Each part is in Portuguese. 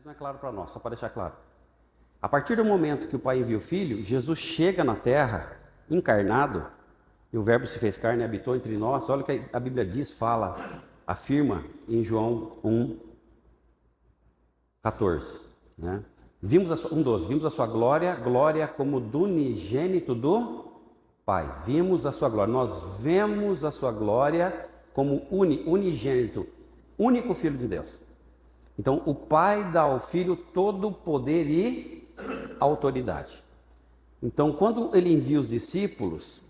Não é claro para nós, só para deixar claro. A partir do momento que o Pai envia o Filho, Jesus chega na terra, encarnado, e o Verbo se fez carne e habitou entre nós. Olha o que a Bíblia diz, fala, afirma em João 1,14. Né? 1,12. Vimos a sua glória, glória como do unigênito do Pai. Vimos a sua glória. Nós vemos a sua glória como unigênito, único Filho de Deus. Então, o Pai dá ao Filho todo o poder e autoridade. Então, quando ele envia os discípulos,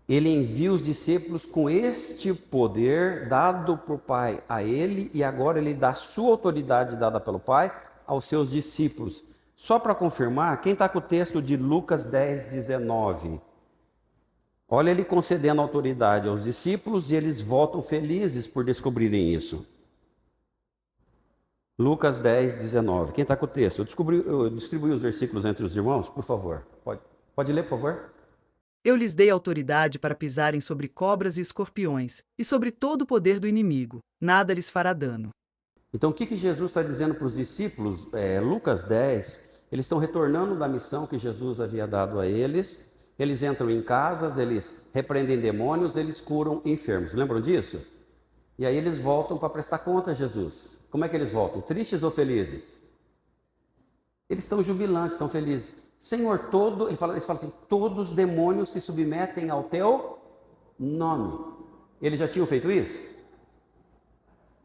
ele envia os discípulos com este poder dado por Pai a ele, e agora ele dá a sua autoridade dada pelo Pai aos seus discípulos. Só para confirmar, quem está com o texto de Lucas 10, 19? Olha ele concedendo autoridade aos discípulos e eles voltam felizes por descobrirem isso. Lucas 10, 19. Quem está com o texto? Eu distribuí os versículos entre os irmãos, por favor. Pode ler, por favor? Eu lhes dei autoridade para pisarem sobre cobras e escorpiões, e sobre todo o poder do inimigo. Nada lhes fará dano. Então, o que Jesus está dizendo para os discípulos? Lucas 10, eles estão retornando da missão que Jesus havia dado a eles. Eles entram em casas, eles repreendem demônios, eles curam enfermos. Lembram disso? E aí eles voltam para prestar conta a Jesus. Como é que eles voltam? Tristes ou felizes? Eles estão jubilantes, estão felizes. Senhor, eles falam assim, todos os demônios se submetem ao teu nome. Eles já tinham feito isso?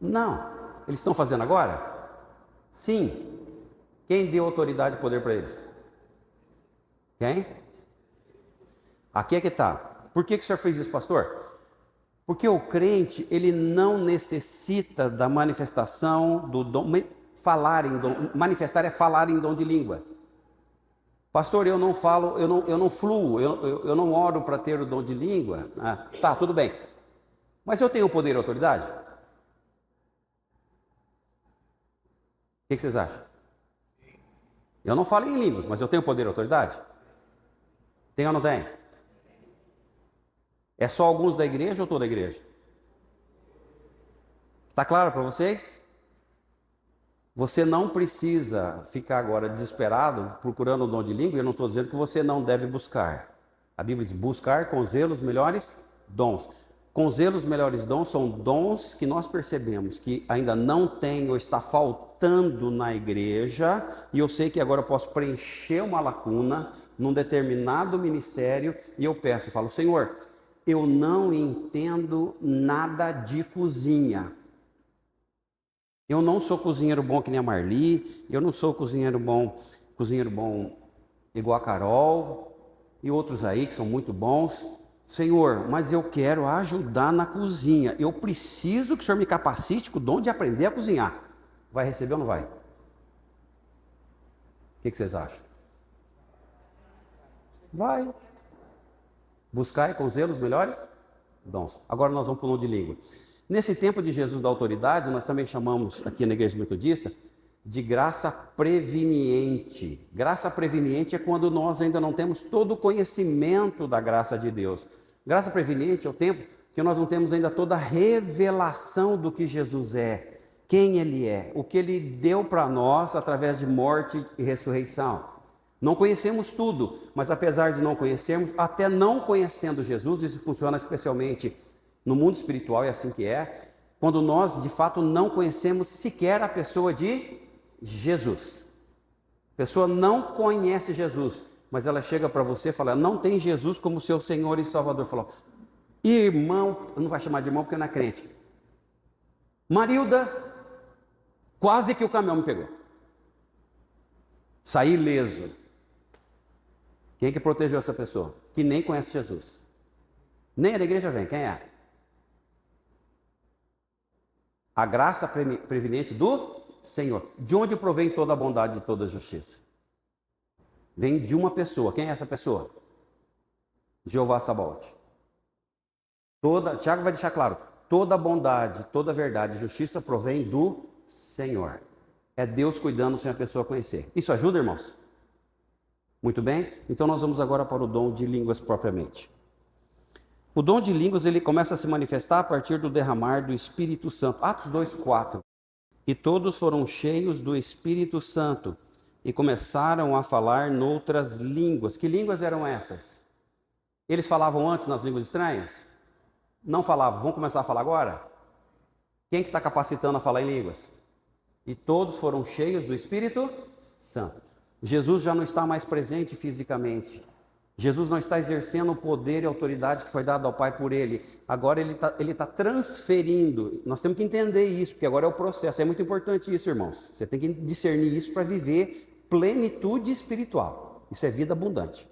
Não. Eles estão fazendo agora? Sim. Quem deu autoridade e poder para eles? Quem? Aqui é que está. Por que o senhor fez isso, pastor? Porque o crente, ele não necessita da manifestação do dom. Manifestar é falar em dom de língua. Pastor, eu não falo, eu não fluo, eu não oro para ter o dom de língua. Tá, tudo bem. Mas eu tenho poder e autoridade? O que vocês acham? Eu não falo em línguas, mas eu tenho poder e autoridade? Tem ou não tem? É só alguns da igreja ou toda a igreja? Está claro para vocês? Você não precisa ficar agora desesperado procurando o dom de língua. Eu não estou dizendo que você não deve buscar. A Bíblia diz buscar com zelo os melhores dons. Com zelo os melhores dons são dons que nós percebemos que ainda não tem ou está faltando na igreja. E eu sei que agora eu posso preencher uma lacuna num determinado ministério. E eu peço, eu falo, Senhor, eu não entendo nada de cozinha. Eu não sou cozinheiro bom que nem a Marli, eu não sou cozinheiro bom igual a Carol e outros aí que são muito bons. Senhor, mas eu quero ajudar na cozinha. Eu preciso que o Senhor me capacite com o dom de aprender a cozinhar. Vai receber ou não vai? O que vocês acham? Vai. Buscar com zelo os melhores dons. Agora nós vamos para o dom de língua. Nesse tempo de Jesus da autoridade, nós também chamamos aqui na Igreja Metodista de graça preveniente. Graça preveniente é quando nós ainda não temos todo o conhecimento da graça de Deus. Graça preveniente é o tempo que nós não temos ainda toda a revelação do que Jesus é, quem Ele é, o que Ele deu para nós através de morte e ressurreição. Não conhecemos tudo, mas apesar de não conhecermos, até não conhecendo Jesus, isso funciona especialmente no mundo espiritual, é assim que é, quando nós de fato não conhecemos sequer a pessoa de Jesus. A pessoa não conhece Jesus, mas ela chega para você e fala, não tem Jesus como seu Senhor e Salvador. Fala, irmão, não vai chamar de irmão porque não é crente. Marilda, quase que o caminhão me pegou. Saí ileso. Quem é que protegeu essa pessoa? Que nem conhece Jesus. Nem a da igreja vem, quem é? A graça preveniente do Senhor. De onde provém toda a bondade e toda a justiça? Vem de uma pessoa. Quem é essa pessoa? Jeová Sabaote. Tiago vai deixar claro, toda a bondade, toda a verdade e justiça provém do Senhor. É Deus cuidando sem a pessoa conhecer. Isso ajuda, irmãos? Muito bem? Então nós vamos agora para o dom de línguas propriamente. O dom de línguas ele começa a se manifestar a partir do derramar do Espírito Santo. Atos 2:4. E todos foram cheios do Espírito Santo e começaram a falar noutras línguas. Que línguas eram essas? Eles falavam antes nas línguas estranhas? Não falavam. Vamos começar a falar agora? Quem que está capacitando a falar em línguas? E todos foram cheios do Espírito Santo. Jesus já não está mais presente fisicamente. Jesus não está exercendo o poder e a autoridade que foi dado ao Pai por Ele. Agora Ele está transferindo. Nós temos que entender isso, porque agora é o processo. É muito importante isso, irmãos. Você tem que discernir isso para viver plenitude espiritual. Isso é vida abundante.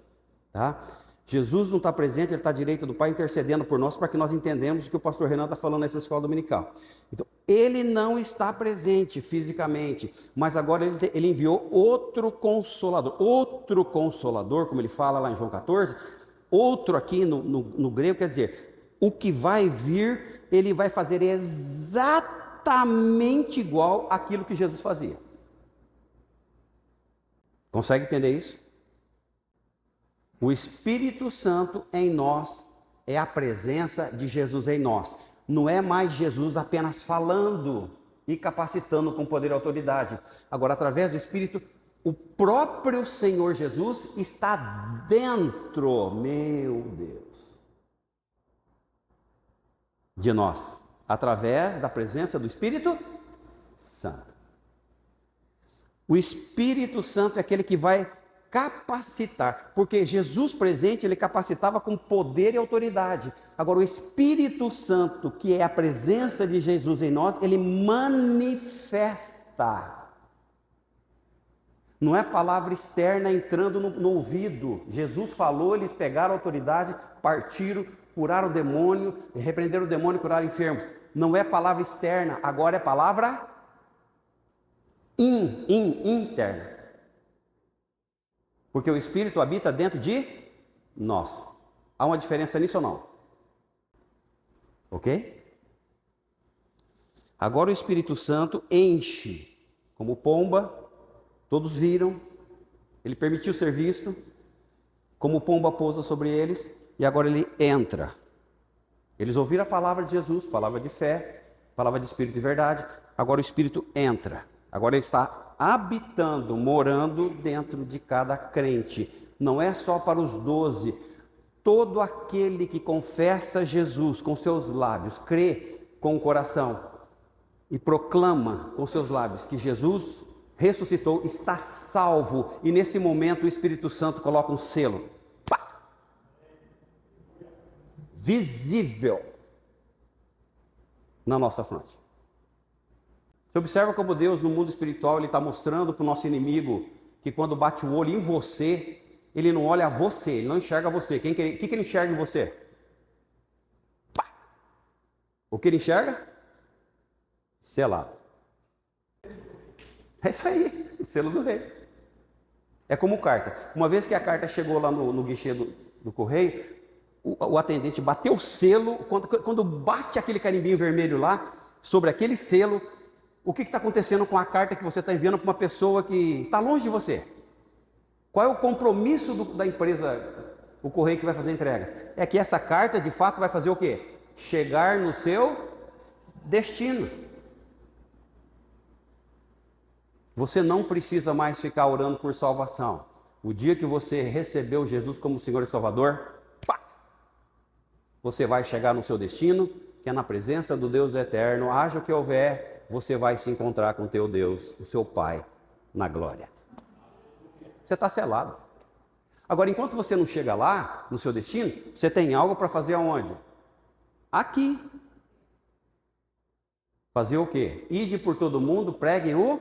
Tá? Jesus não está presente, Ele está à direita do Pai intercedendo por nós para que nós entendamos o que o pastor Renan está falando nessa escola dominical. Então, Ele não está presente fisicamente, mas agora Ele enviou outro consolador, como Ele fala lá em João 14, outro aqui no grego, quer dizer, o que vai vir, Ele vai fazer exatamente igual àquilo que Jesus fazia. Consegue entender isso? O Espírito Santo em nós é a presença de Jesus em nós. Não é mais Jesus apenas falando e capacitando com poder e autoridade. Agora, através do Espírito, o próprio Senhor Jesus está dentro, meu Deus, de nós, através da presença do Espírito Santo. O Espírito Santo é aquele que vai capacitar, porque Jesus presente, Ele capacitava com poder e autoridade. Agora o Espírito Santo, que é a presença de Jesus em nós, Ele manifesta. Não é palavra externa entrando no ouvido. Jesus falou, eles pegaram a autoridade, partiram, curaram o demônio, repreenderam o demônio e curaram enfermos. Não é palavra externa, agora é palavra interna. Porque o Espírito habita dentro de nós. Há uma diferença nisso ou não? Ok? Agora o Espírito Santo enche, como pomba, todos viram, ele permitiu ser visto, como pomba pousa sobre eles, e agora ele entra. Eles ouviram a palavra de Jesus, palavra de fé, palavra de Espírito e verdade, agora o Espírito entra. Agora ele está habitando, morando dentro de cada crente. Não é só para os 12. Todo aquele que confessa Jesus com seus lábios, crê com o coração e proclama com seus lábios que Jesus ressuscitou, está salvo. E nesse momento o Espírito Santo coloca um selo. Pá! Visível na nossa fronte. Você observa como Deus, no mundo espiritual, Ele está mostrando para o nosso inimigo que quando bate o olho em você, Ele não olha a você, Ele não enxerga você. O que Ele enxerga em você? Pá! O que Ele enxerga? Selado. É isso aí, o selo do rei. É como carta. Uma vez que a carta chegou lá no guichê do correio, o atendente bateu o selo, quando bate aquele carimbinho vermelho lá, sobre aquele selo, o que está acontecendo com a carta que você está enviando para uma pessoa que está longe de você? Qual é o compromisso da empresa, o correio que vai fazer a entrega? É que essa carta, de fato, vai fazer o quê? Chegar no seu destino. Você não precisa mais ficar orando por salvação. O dia que você recebeu Jesus como Senhor e Salvador, pá, você vai chegar no seu destino, que é na presença do Deus eterno. Haja o que houver, você vai se encontrar com o teu Deus, o seu Pai, na glória. Você está selado. Agora, enquanto você não chega lá, no seu destino, você tem algo para fazer aonde? Aqui. Fazer o quê? Ide por todo mundo, preguem o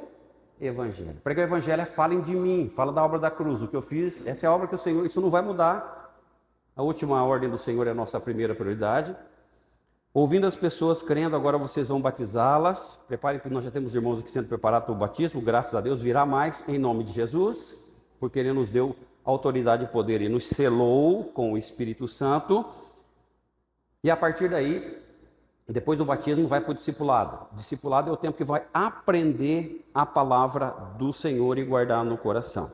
Evangelho. Pregar o Evangelho é falem de mim, fala da obra da cruz. O que eu fiz, essa é a obra que o Senhor, isso não vai mudar. A última ordem do Senhor é a nossa primeira prioridade. Ouvindo as pessoas, crendo, agora vocês vão batizá-las. Preparem, porque nós já temos irmãos aqui sendo preparados para o batismo. Graças a Deus, virá mais em nome de Jesus, porque Ele nos deu autoridade e poder e nos selou com o Espírito Santo. E a partir daí, depois do batismo, vai para o discipulado. O discipulado é o tempo que vai aprender a palavra do Senhor e guardar no coração.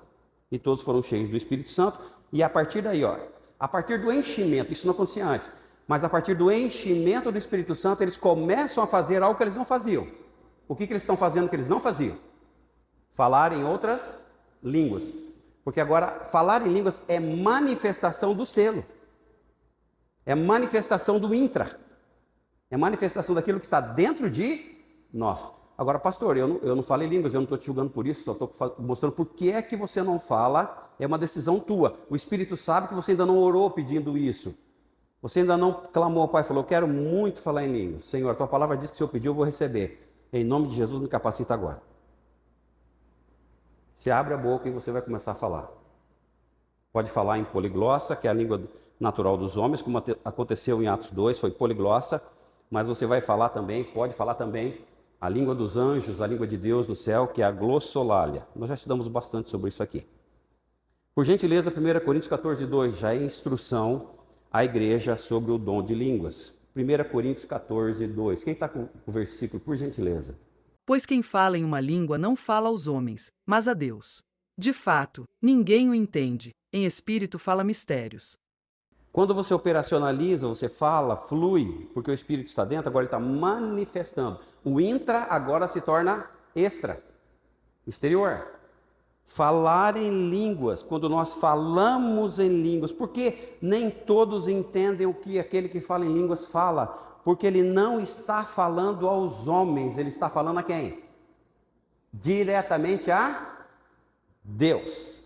E todos foram cheios do Espírito Santo. E a partir daí, a partir do enchimento, isso não acontecia antes, mas a partir do enchimento do Espírito Santo, eles começam a fazer algo que eles não faziam. o que eles estão fazendo que eles não faziam? Falar em outras línguas. Porque agora, falar em línguas é manifestação do selo. É manifestação do intra. É manifestação daquilo que está dentro de nós. Agora, pastor, eu não falo em línguas, eu não estou te julgando por isso, só estou mostrando por que é que você não fala, é uma decisão tua. O Espírito sabe que você ainda não orou pedindo isso. Você ainda não clamou ao Pai e falou, eu quero muito falar em línguas. Senhor, a tua palavra diz que se eu pedir, eu vou receber. Em nome de Jesus, me capacita agora. Você abre a boca e você vai começar a falar. Pode falar em poliglossa, que é a língua natural dos homens, como aconteceu em Atos 2, foi poliglossa, mas você vai falar também, pode falar também a língua dos anjos, a língua de Deus no céu, que é a glossolalia. Nós já estudamos bastante sobre isso aqui. Por gentileza, 1 Coríntios 14, 2, já é instrução à igreja sobre o dom de línguas. 1 Coríntios 14, 2. Quem está com o versículo, por gentileza? Pois quem fala em uma língua não fala aos homens, mas a Deus. De fato, ninguém o entende. Em espírito fala mistérios. Quando você operacionaliza, você fala, flui, porque o Espírito está dentro, agora ele está manifestando. O intra agora se torna extra, exterior. Falar em línguas, quando nós falamos em línguas, porque nem todos entendem o que aquele que fala em línguas fala, porque ele não está falando aos homens, ele está falando a quem? Diretamente a Deus.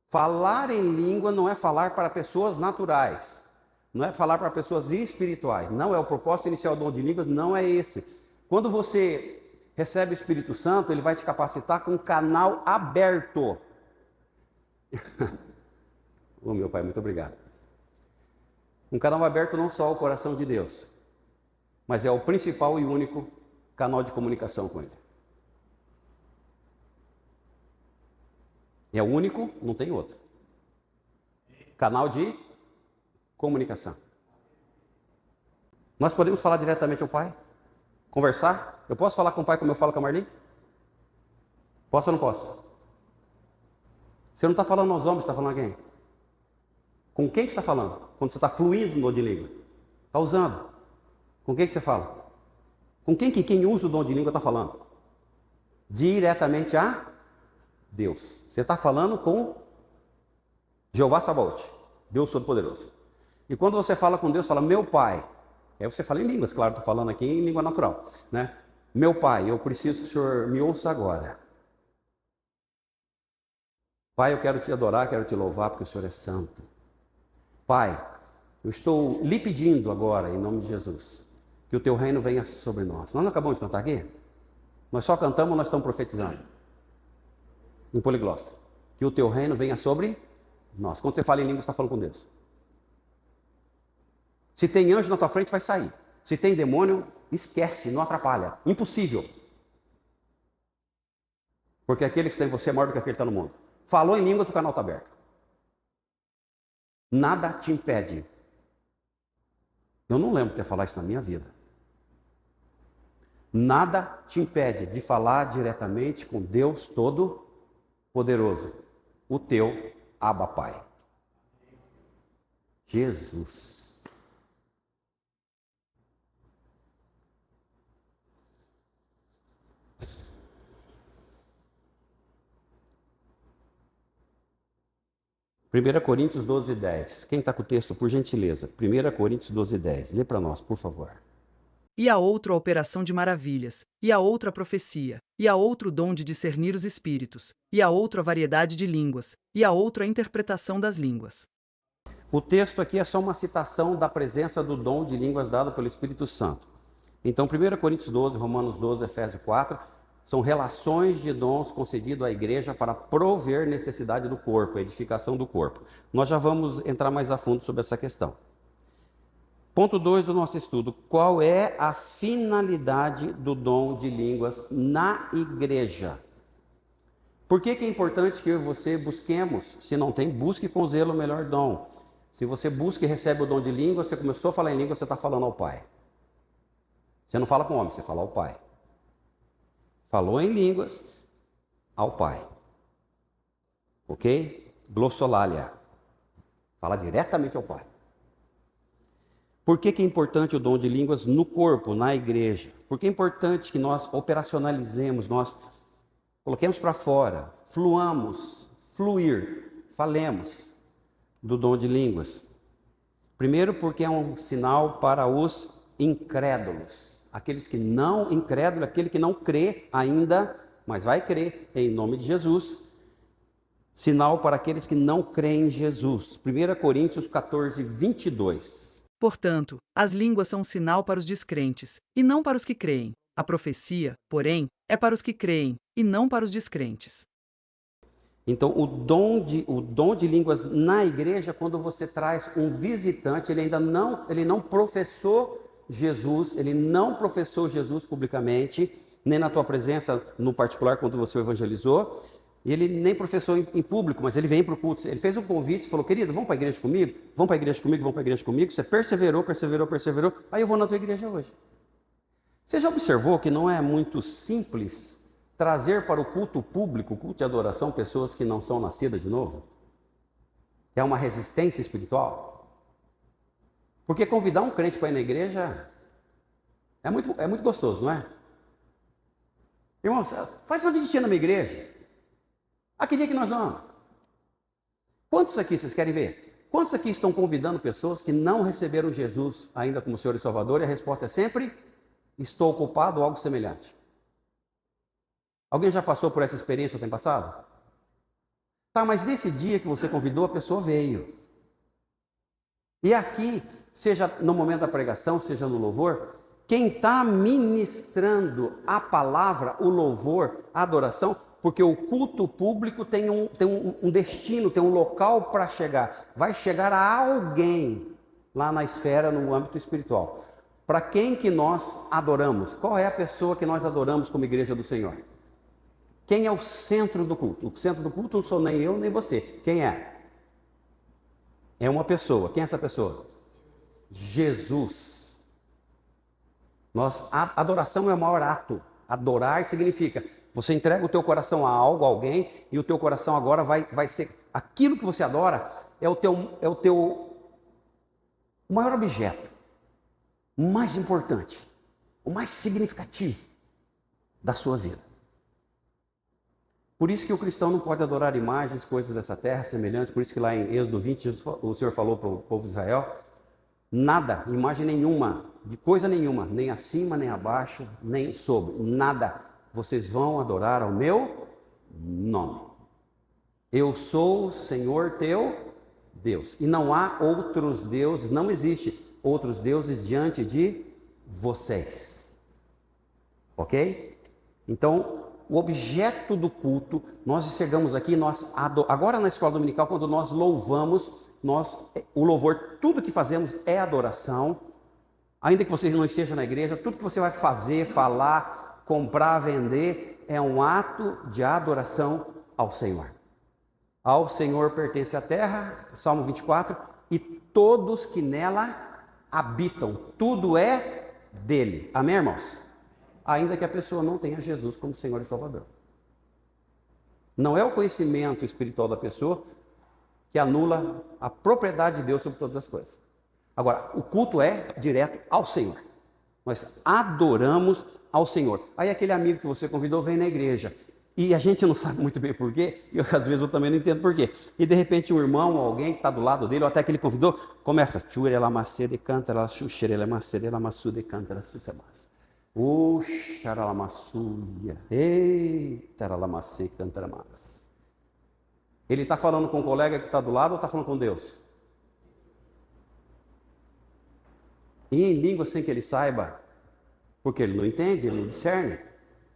Falar em língua não é falar para pessoas naturais, não é falar para pessoas espirituais, não é o propósito inicial do dom de línguas, não é esse. Quando você recebe o Espírito Santo, ele vai te capacitar com um canal aberto. Oh, meu Pai, muito obrigado. Um canal aberto não só ao coração de Deus, mas é o principal e único canal de comunicação com Ele. É o único, não tem outro. Canal de comunicação. Nós podemos falar diretamente ao Pai? Conversar? Eu posso falar com o Pai como eu falo com a Marli? Posso ou não posso? Você não está falando aos homens, você está falando a quem? Com quem que você está falando? Quando você está fluindo no dom de língua? Está usando? Com quem que você fala? Com quem que quem usa o dom de língua está falando? Diretamente a Deus. Você está falando com Jeová Sabaote, Deus Todo-Poderoso. E quando você fala com Deus, fala, meu Pai. Aí você fala em línguas, claro, estou falando aqui em língua natural, né? Meu Pai, eu preciso que o Senhor me ouça agora. Pai, eu quero te adorar, quero te louvar, porque o Senhor é santo. Pai, eu estou lhe pedindo agora, em nome de Jesus, que o teu reino venha sobre nós. Nós não acabamos de cantar aqui? Nós só cantamos, nós estamos profetizando. Em poliglossa. Que o teu reino venha sobre nós. Quando você fala em língua, você está falando com Deus. Se tem anjo na tua frente, vai sair. Se tem demônio, esquece, não atrapalha. Impossível. Porque aquele que está em você é maior do que aquele que está no mundo. Falou em línguas, o canal está aberto. Nada te impede. Eu não lembro de ter falado isso na minha vida. Nada te impede de falar diretamente com Deus Todo-Poderoso. O teu Abba Pai. Jesus. Primeira Coríntios 12, 10. Quem está com o texto, por gentileza? 1 Coríntios 12, 10. Lê para nós, por favor. E a outro a operação de maravilhas, e a outra a profecia, e a outro o dom de discernir os espíritos, e a outro a variedade de línguas, e a outro a interpretação das línguas. O texto aqui é só uma citação da presença do dom de línguas dado pelo Espírito Santo. Então, 1 Coríntios 12, Romanos 12, Efésios 4, são relações de dons concedidos à igreja para prover necessidade do corpo, a edificação do corpo. Nós já vamos entrar mais a fundo sobre essa questão. Ponto 2 do nosso estudo. Qual é a finalidade do dom de línguas na igreja? Por que é importante que eu e você busquemos? Se não tem, busque com zelo o melhor dom. Se você busca e recebe o dom de língua, você começou a falar em língua, você está falando ao Pai. Você não fala com o homem, você fala ao Pai. Falou em línguas ao Pai. Ok? Glossolalia. Fala diretamente ao Pai. Por que que é importante o dom de línguas no corpo, na igreja? Porque é importante que nós operacionalizemos, nós coloquemos para fora, falemos do dom de línguas. Primeiro, porque é um sinal para os incrédulos. Aqueles que não, incrédulo, aquele que não crê ainda, mas vai crer em nome de Jesus. Sinal para aqueles que não creem em Jesus. 1 Coríntios 14, 22. Portanto, as línguas são um sinal para os descrentes, e não para os que creem. A profecia, porém, é para os que creem, e não para os descrentes. Então, o dom de línguas na igreja, quando você traz um visitante, ele não professou Jesus, ele não professou Jesus publicamente, nem na tua presença, no particular, quando você o evangelizou, ele nem professou em público, mas ele vem para o culto, ele fez um convite, falou, querido, vamos para a igreja comigo? Vamos para a igreja comigo, vamos para a igreja comigo, você perseverou, aí eu vou na tua igreja hoje. Você já observou que não é muito simples trazer para o culto público, o culto de adoração, pessoas que não são nascidas de novo? É uma resistência espiritual. Porque convidar um crente para ir na igreja é muito gostoso, não é? Irmãos, faz uma visitinha na minha igreja. A que dia que nós vamos? Quantos aqui vocês querem ver? Quantos aqui estão convidando pessoas que não receberam Jesus ainda como Senhor e Salvador? E a resposta é sempre, estou ocupado ou algo semelhante. Alguém já passou por essa experiência ou tem passado? Tá, mas nesse dia que você convidou, a pessoa veio. E aqui, seja no momento da pregação, seja no louvor, quem está ministrando a palavra, o louvor, a adoração, porque o culto público tem um destino, tem um local para chegar. Vai chegar a alguém lá na esfera, no âmbito espiritual. Para quem que nós adoramos? Qual é a pessoa que nós adoramos como igreja do Senhor? Quem é o centro do culto? O centro do culto não sou nem eu, nem você. Quem é? É uma pessoa. Quem é essa pessoa? Jesus. A adoração é o maior ato. Adorar significa, você entrega o teu coração a algo, a alguém, e o teu coração agora vai ser, aquilo que você adora é o maior objeto, o mais importante, o mais significativo da sua vida. Por isso que o cristão não pode adorar imagens, coisas dessa terra, semelhantes. Por isso que lá em Êxodo 20, o Senhor falou para o povo de Israel, nada, imagem nenhuma, de coisa nenhuma, nem acima, nem abaixo, nem sobre, nada. Vocês vão adorar ao meu nome. Eu sou o Senhor teu Deus. E não há outros deuses, não existe outros deuses diante de vocês. Ok? Então, o objeto do culto, nós chegamos aqui, agora na escola dominical, quando nós louvamos, o louvor, tudo que fazemos é adoração, ainda que você não esteja na igreja, tudo que você vai fazer, falar, comprar, vender, é um ato de adoração ao Senhor. Ao Senhor pertence a terra, Salmo 24, e todos que nela habitam, tudo é dele. Amém, irmãos? Ainda que a pessoa não tenha Jesus como Senhor e Salvador. Não é o conhecimento espiritual da pessoa que anula a propriedade de Deus sobre todas as coisas. Agora, o culto é direto ao Senhor. Nós adoramos ao Senhor. Aí aquele amigo que você convidou vem na igreja. E a gente não sabe muito bem porquê, e às vezes eu também não entendo porquê. E de repente um irmão, alguém que está do lado dele, ou até que ele convidou, começa, tchurelamassede cantara, xuxerelamassede lamassude cantara, sussemas. Xaralamassuia, eita, cantaramas. Ele está falando com um colega que está do lado ou está falando com Deus? E em língua sem que ele saiba, porque ele não entende, ele não discerne,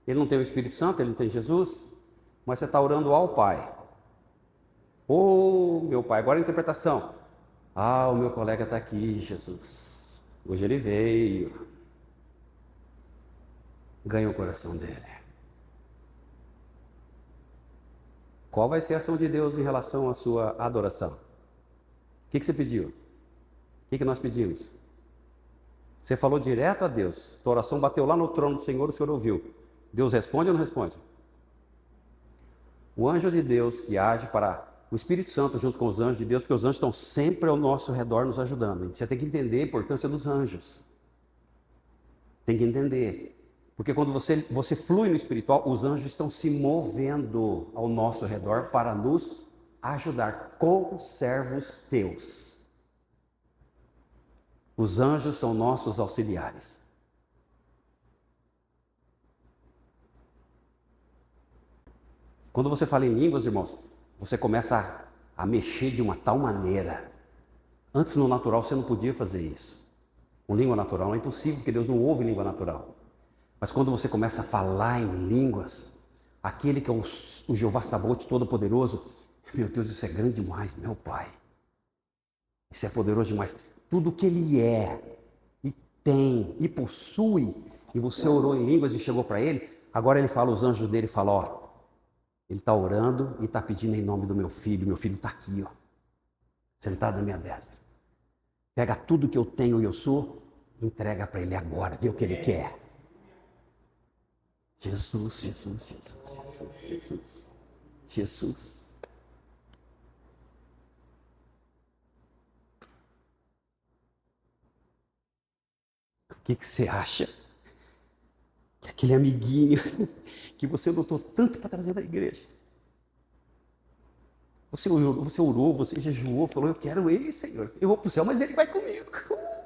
ele não tem o Espírito Santo, ele não tem Jesus, mas você está orando ao Pai. Meu Pai, agora a interpretação. O meu colega está aqui, Jesus. Hoje ele veio. Ganha o coração dele. Qual vai ser a ação de Deus em relação à sua adoração? O que você pediu? O que nós pedimos? Você falou direto a Deus. Tua oração bateu lá no trono do Senhor, o Senhor ouviu. Deus responde ou não responde? O anjo de Deus que age para o Espírito Santo junto com os anjos de Deus, porque os anjos estão sempre ao nosso redor nos ajudando. Você tem que entender a importância dos anjos. Tem que entender. Porque quando você flui no espiritual, os anjos estão se movendo ao nosso redor para nos ajudar, como servos teus. Os anjos são nossos auxiliares. Quando você fala em línguas, irmãos, você começa a mexer de uma tal maneira. Antes, no natural, você não podia fazer isso. Com língua natural é impossível, porque Deus não ouve língua natural. Mas quando você começa a falar em línguas, aquele que é o Jeová Sabaote Todo-Poderoso, meu Deus, isso é grande demais, meu Pai. Isso é poderoso demais. Tudo que Ele é, e tem, e possui, e você orou em línguas e chegou para Ele, agora Ele fala, os anjos dele falam, ó, Ele está orando e está pedindo em nome do meu filho está aqui, ó, sentado na minha destra. Pega tudo que eu tenho e eu sou, entrega para Ele agora, vê o que Ele quer. Jesus, Jesus, Jesus, Jesus, Jesus, Jesus. O que você acha? Que aquele amiguinho que você lutou tanto para trazer da igreja. Você orou, você jejuou, falou, eu quero Ele, Senhor. Eu vou para o céu, mas Ele vai comigo.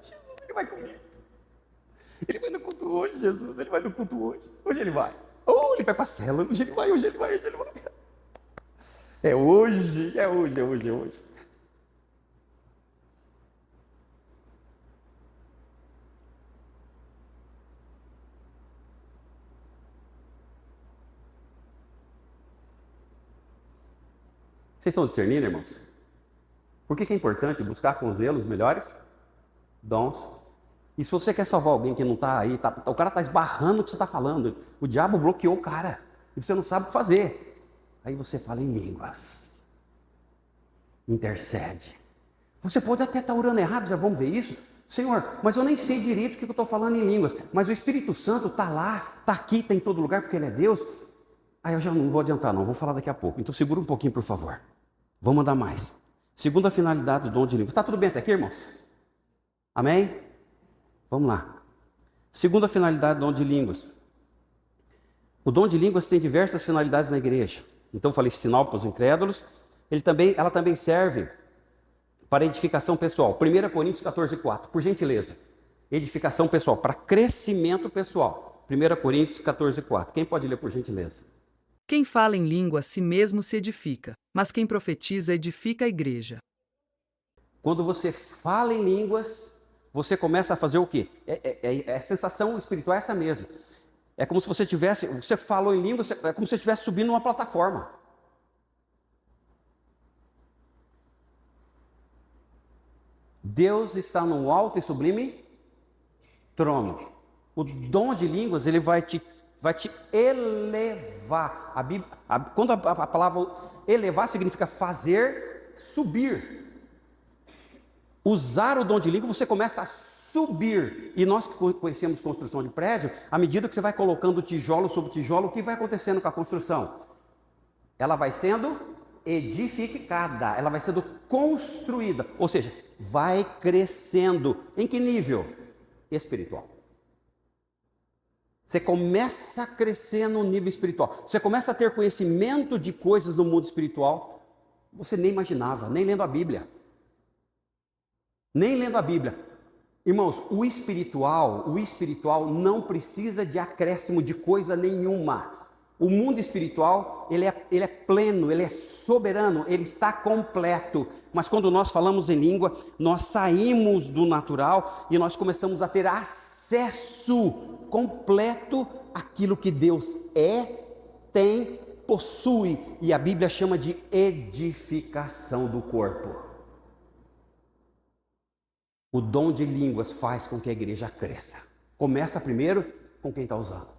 Jesus, Ele vai comigo. Ele vai no culto hoje, Jesus, Ele vai no culto hoje. Hoje Ele vai. Ou Ele vai para a cela, hoje Ele vai, hoje Ele vai, hoje Ele vai. É hoje, é hoje, é hoje, é hoje. Vocês estão discernindo, irmãos? Por que é importante buscar com zelo os melhores dons? E se você quer salvar alguém que não está aí, o cara está esbarrando o que você está falando, o diabo bloqueou o cara, e você não sabe o que fazer. Aí você fala em línguas, intercede. Você pode até estar orando errado, já vamos ver isso. Senhor, mas eu nem sei direito o que eu estou falando em línguas, mas o Espírito Santo está lá, está aqui, está em todo lugar, porque Ele é Deus. Aí eu já não vou adiantar não, vou falar daqui a pouco. Então segura um pouquinho, por favor. Vamos andar mais. Segunda finalidade do dom de línguas. Está tudo bem até aqui, irmãos? Amém? Vamos lá. Segunda finalidade do dom de línguas. O dom de línguas tem diversas finalidades na igreja. Então eu falei sinal para os incrédulos. Ela também serve para edificação pessoal. 1 Coríntios 14:4. Por gentileza. Edificação pessoal, para crescimento pessoal. 1 Coríntios 14:4. Quem pode ler por gentileza? Quem fala em língua a si mesmo se edifica, mas quem profetiza edifica a igreja. Quando você fala em línguas, você começa a fazer o quê? A sensação espiritual é essa mesmo. É como se você falou em línguas, é como se você estivesse subindo numa plataforma. Deus está num alto e sublime trono. O dom de línguas, ele vai te elevar. Quando a palavra elevar significa fazer subir. Usar o dom de língua, você começa a subir. E nós que conhecemos construção de prédio, à medida que você vai colocando tijolo sobre tijolo, o que vai acontecendo com a construção? Ela vai sendo edificada, ela vai sendo construída. Ou seja, vai crescendo. Em que nível? Espiritual. Você começa a crescer no nível espiritual. Você começa a ter conhecimento de coisas no mundo espiritual. Você nem imaginava, nem lendo a Bíblia. Nem lendo a Bíblia. Irmãos, o espiritual não precisa de acréscimo de coisa nenhuma. O mundo espiritual, ele é pleno, ele é soberano, ele está completo. Mas quando nós falamos em língua, nós saímos do natural e nós começamos a ter acesso completo àquilo que Deus é, tem, possui. E a Bíblia chama de edificação do corpo. O dom de línguas faz com que a igreja cresça. Começa primeiro com quem está usando.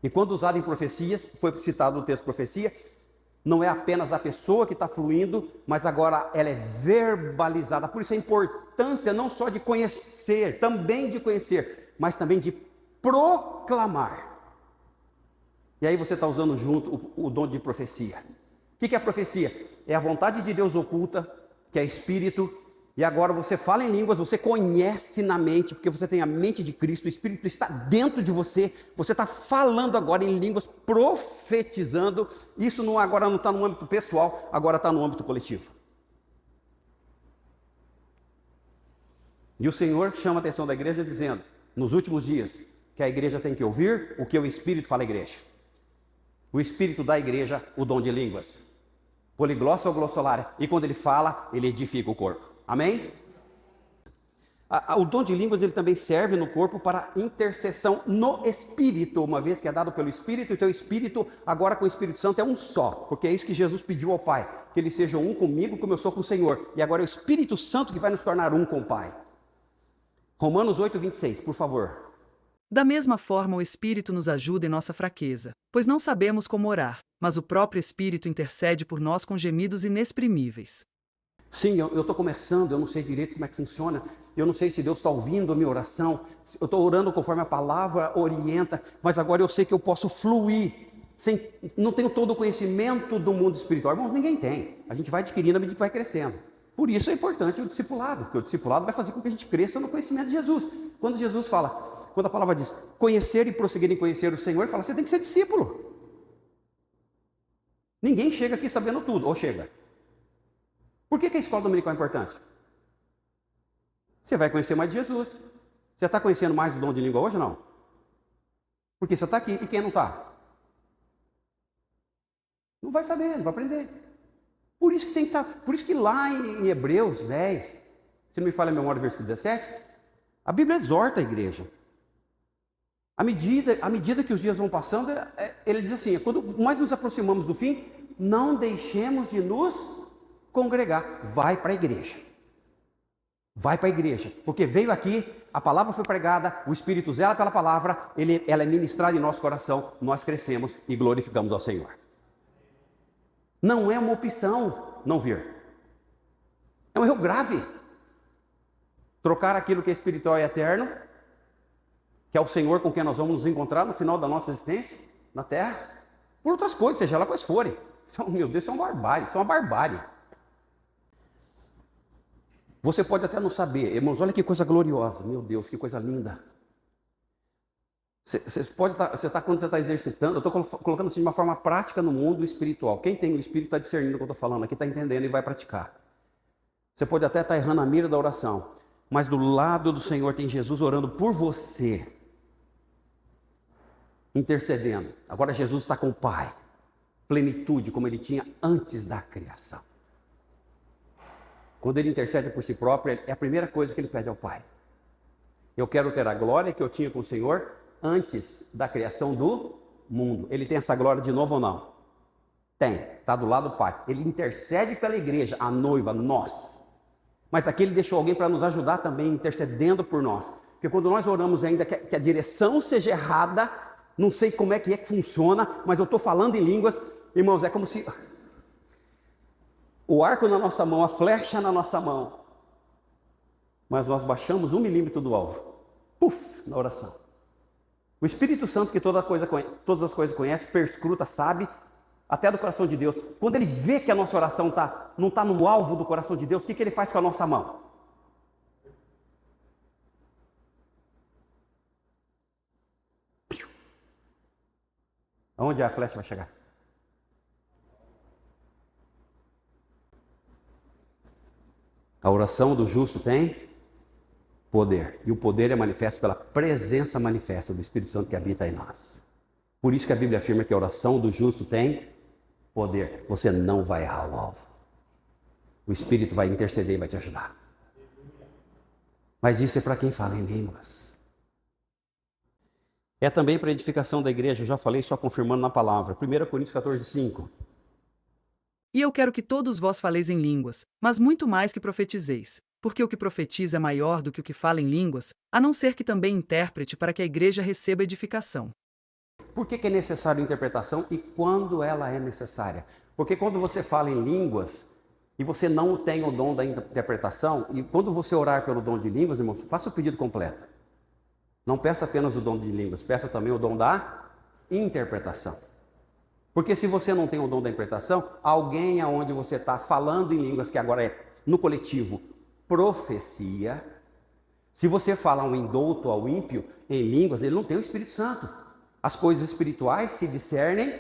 E quando usado em profecia, foi citado no texto profecia, não é apenas a pessoa que está fluindo, mas agora ela é verbalizada. Por isso a importância não só de conhecer, também de conhecer, mas também de proclamar. E aí você está usando junto o dom de profecia. O que é a profecia? é a vontade de Deus oculta, que é espírito, e agora você fala em línguas, você conhece na mente, porque você tem a mente de Cristo, o Espírito está dentro de você, você está falando agora em línguas, profetizando. Isso não, agora não está no âmbito pessoal, agora está no âmbito coletivo. E o Senhor chama a atenção da igreja dizendo, nos últimos dias, que a igreja tem que ouvir o que o Espírito fala à igreja. O Espírito dá à igreja o dom de línguas, poliglossa ou glossolária, e quando ele fala, ele edifica o corpo. Amém? O dom de línguas ele também serve no corpo para intercessão no Espírito, uma vez que é dado pelo Espírito, e teu Espírito agora com o Espírito Santo é um só, porque é isso que Jesus pediu ao Pai, que eles sejam um comigo como eu sou com o Senhor, e agora é o Espírito Santo que vai nos tornar um com o Pai. Romanos 8, 26, por favor. Da mesma forma, o Espírito nos ajuda em nossa fraqueza, pois não sabemos como orar, mas o próprio Espírito intercede por nós com gemidos inexprimíveis. Sim, eu estou começando, eu não sei direito como é que funciona, eu não sei se Deus está ouvindo a minha oração, eu estou orando conforme a palavra orienta, mas agora eu sei que eu posso fluir, não tenho todo o conhecimento do mundo espiritual. Irmãos, ninguém tem, a gente vai adquirindo à medida que vai crescendo. Por isso é importante o discipulado, porque o discipulado vai fazer com que a gente cresça no conhecimento de Jesus. Quando Jesus fala, quando a palavra diz, conhecer e prosseguir em conhecer o Senhor, ele fala, você tem que ser discípulo. Ninguém chega aqui sabendo tudo, ou chega. Por que a escola dominical é importante? Você vai conhecer mais de Jesus. Você está conhecendo mais o dom de língua hoje ou não? Porque você está aqui, e quem não está? Não vai saber, não vai aprender. Por isso que tem que estar, por isso que lá em Hebreus 10, se não me falha a memória, versículo 17, a Bíblia exorta a igreja. À medida que os dias vão passando, ele diz assim, quando mais nos aproximamos do fim, não deixemos de nos congregar. Vai para a igreja. Vai para a igreja. Porque veio aqui, a palavra foi pregada, o Espírito zela pela palavra, ela é ministrada em nosso coração, nós crescemos e glorificamos ao Senhor. Não é uma opção não vir. É um erro grave. Trocar aquilo que é espiritual e eterno, que é o Senhor com quem nós vamos nos encontrar no final da nossa existência na terra, por outras coisas, seja lá quais forem. Meu Deus, isso é uma barbárie, isso é uma barbárie. Você pode até não saber, irmãos, olha que coisa gloriosa, meu Deus, que coisa linda. Quando você está exercitando, eu estou colocando assim de uma forma prática no mundo espiritual. Quem tem o Espírito está discernindo o que eu estou falando aqui, está entendendo e vai praticar. Você pode até estar errando a mira da oração, mas do lado do Senhor tem Jesus orando por você, intercedendo. Agora Jesus está com o Pai, plenitude como ele tinha antes da criação. Quando ele intercede por si próprio, é a primeira coisa que ele pede ao Pai. Eu quero ter a glória que eu tinha com o Senhor antes da criação do mundo. Ele tem essa glória de novo ou não? Tem, está do lado do Pai. Ele intercede pela igreja, a noiva, nós. Mas aqui ele deixou alguém para nos ajudar também, intercedendo por nós. Porque quando nós oramos ainda que a direção seja errada, não sei como é que funciona, mas eu estou falando em línguas, irmãos, é como se o arco na nossa mão, a flecha na nossa mão, mas nós baixamos 1 milímetro do alvo, puf, na oração. O Espírito Santo, que todas as coisas conhece, perscruta, sabe, até do coração de Deus. Quando ele vê que a nossa oração não está no alvo do coração de Deus, o que ele faz com a nossa mão? Aonde a flecha vai chegar? A oração do justo tem poder. E o poder é manifesto pela presença manifesta do Espírito Santo que habita em nós. Por isso que a Bíblia afirma que a oração do justo tem poder. Você não vai errar o alvo. O Espírito vai interceder e vai te ajudar. Mas isso é para quem fala em línguas. É também para a edificação da igreja, eu já falei, só confirmando na palavra. 1 Coríntios 14, 5. E eu quero que todos vós faleis em línguas, mas muito mais que profetizeis, porque o que profetiza é maior do que o que fala em línguas, a não ser que também intérprete para que a igreja receba edificação. Por que é necessária a interpretação e quando ela é necessária? Porque quando você fala em línguas e você não tem o dom da interpretação, e quando você orar pelo dom de línguas, irmãos, faça o pedido completo. Não peça apenas o dom de línguas, peça também o dom da interpretação. Porque se você não tem o dom da interpretação, alguém aonde você está falando em línguas, que agora é no coletivo, profecia. Se você fala um indouto ao ímpio em línguas, ele não tem o Espírito Santo. As coisas espirituais se discernem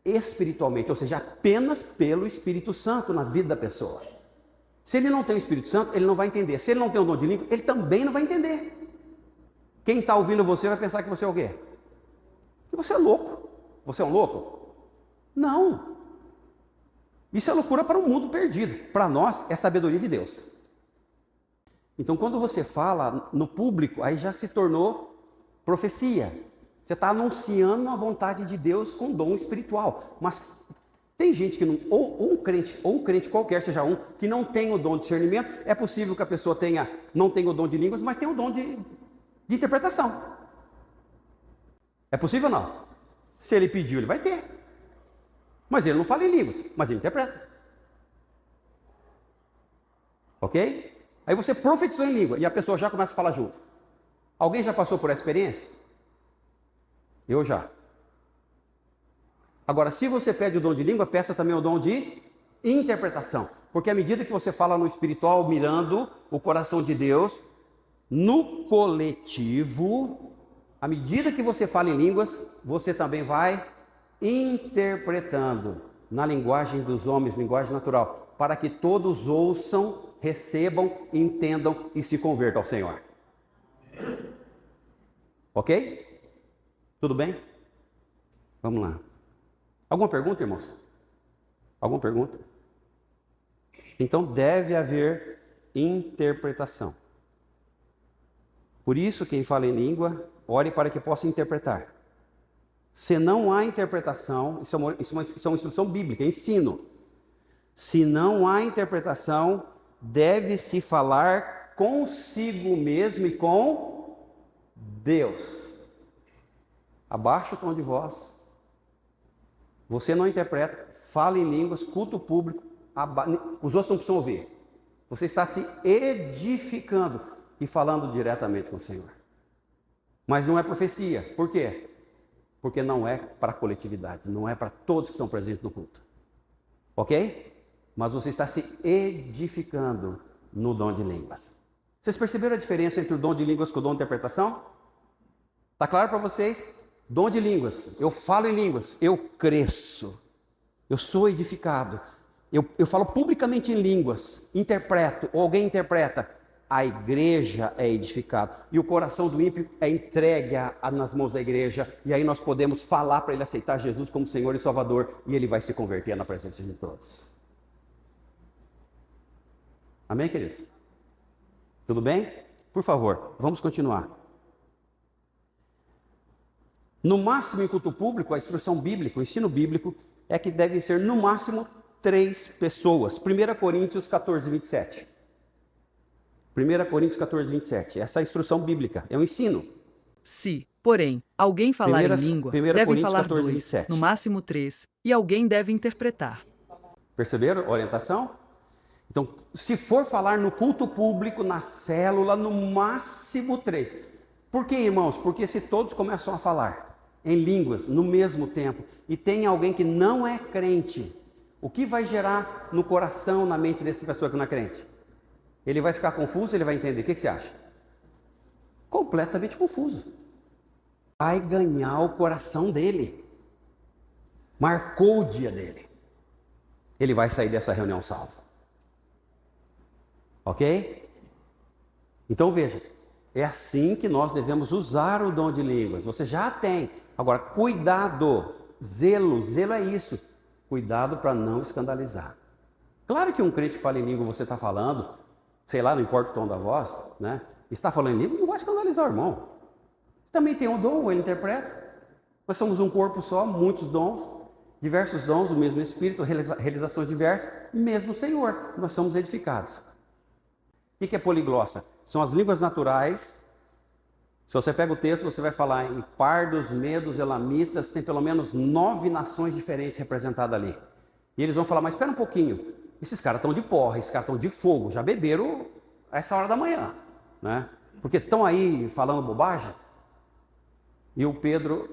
espiritualmente, ou seja, apenas pelo Espírito Santo na vida da pessoa. Se ele não tem o Espírito Santo, ele não vai entender. Se ele não tem o dom de língua, ele também não vai entender. Quem está ouvindo você vai pensar que você é o quê? Que você é louco. Você é um louco? Não. Isso é loucura para um mundo perdido. Para nós, é sabedoria de Deus. Então, quando você fala no público, aí já se tornou profecia. Você está anunciando a vontade de Deus com dom espiritual. Mas tem gente que não, ou um crente qualquer, seja um, que não tem o dom de discernimento. É possível que a pessoa não tenha o dom de línguas, mas tenha o dom de interpretação. É possível ou não? Se ele pediu, ele vai ter. Mas ele não fala em línguas, mas ele interpreta. Ok? Aí você profetizou em língua e a pessoa já começa a falar junto. Alguém já passou por essa experiência? Eu já. Agora, se você pede o dom de língua, peça também o dom de interpretação. Porque à medida que você fala no espiritual, mirando o coração de Deus, no coletivo, à medida que você fala em línguas, você também vai interpretando na linguagem dos homens, linguagem natural, para que todos ouçam, recebam, entendam e se convertam ao Senhor. Ok? Tudo bem? Vamos lá. Alguma pergunta, irmãos? Alguma pergunta? Então deve haver interpretação. Por isso, quem fala em língua, ore para que possa interpretar. Se não há interpretação, isso é uma instrução bíblica, ensino. Se não há interpretação, deve-se falar consigo mesmo e com Deus. Abaixa o tom de voz. Você não interpreta, fala em línguas, culto público, os outros não precisam ouvir. Você está se edificando e falando diretamente com o Senhor. Mas não é profecia. Por quê? Porque não é para a coletividade, não é para todos que estão presentes no culto. Ok? Mas você está se edificando no dom de línguas. Vocês perceberam a diferença entre o dom de línguas com o dom de interpretação? Está claro para vocês? Dom de línguas, eu falo em línguas, eu cresço, eu sou edificado, eu falo publicamente em línguas, interpreto, ou alguém interpreta, a igreja é edificada, e o coração do ímpio é entregue nas mãos da igreja, e aí nós podemos falar para ele aceitar Jesus como Senhor e Salvador, e ele vai se converter na presença de todos. Amém, queridos? Tudo bem? Por favor, vamos continuar. No máximo em culto público, a instrução bíblica, o ensino bíblico, é que deve ser no máximo 3 pessoas. 1 Coríntios 14, 27. 1 Coríntios 14, 27. Essa é a instrução bíblica, é um ensino. Se, porém, alguém falar em língua, devem falar 14, 2, 27. No máximo 3, e alguém deve interpretar. Perceberam a orientação? Então, se for falar no culto público, na célula, no máximo 3. Por que, irmãos? Porque se todos começam a falar em línguas no mesmo tempo e tem alguém que não é crente, o que vai gerar no coração, na mente dessa pessoa que não é crente? Ele vai ficar confuso, ele vai entender. O que você acha? Completamente confuso. Vai ganhar o coração dele. Marcou o dia dele. Ele vai sair dessa reunião salvo. Ok? Então veja, é assim que nós devemos usar o dom de línguas. Você já tem. Agora, cuidado, zelo é isso. Cuidado para não escandalizar. Claro que um crente que fala em língua, você está falando, sei lá, não importa o tom da voz, né? Está falando em língua, não vai escandalizar o irmão. Também tem um dom, ele interpreta. Nós somos um corpo só, muitos dons, diversos dons, o mesmo Espírito, realizações diversas, mesmo Senhor. Nós somos edificados. O que é poliglossa? São as línguas naturais. Se você pega o texto, você vai falar em pardos, medos, elamitas, tem pelo menos 9 nações diferentes representadas ali. E eles vão falar, mas espera um pouquinho, esses caras estão de porra, esses caras estão de fogo, já beberam a essa hora da manhã, né? Porque estão aí falando bobagem. E o Pedro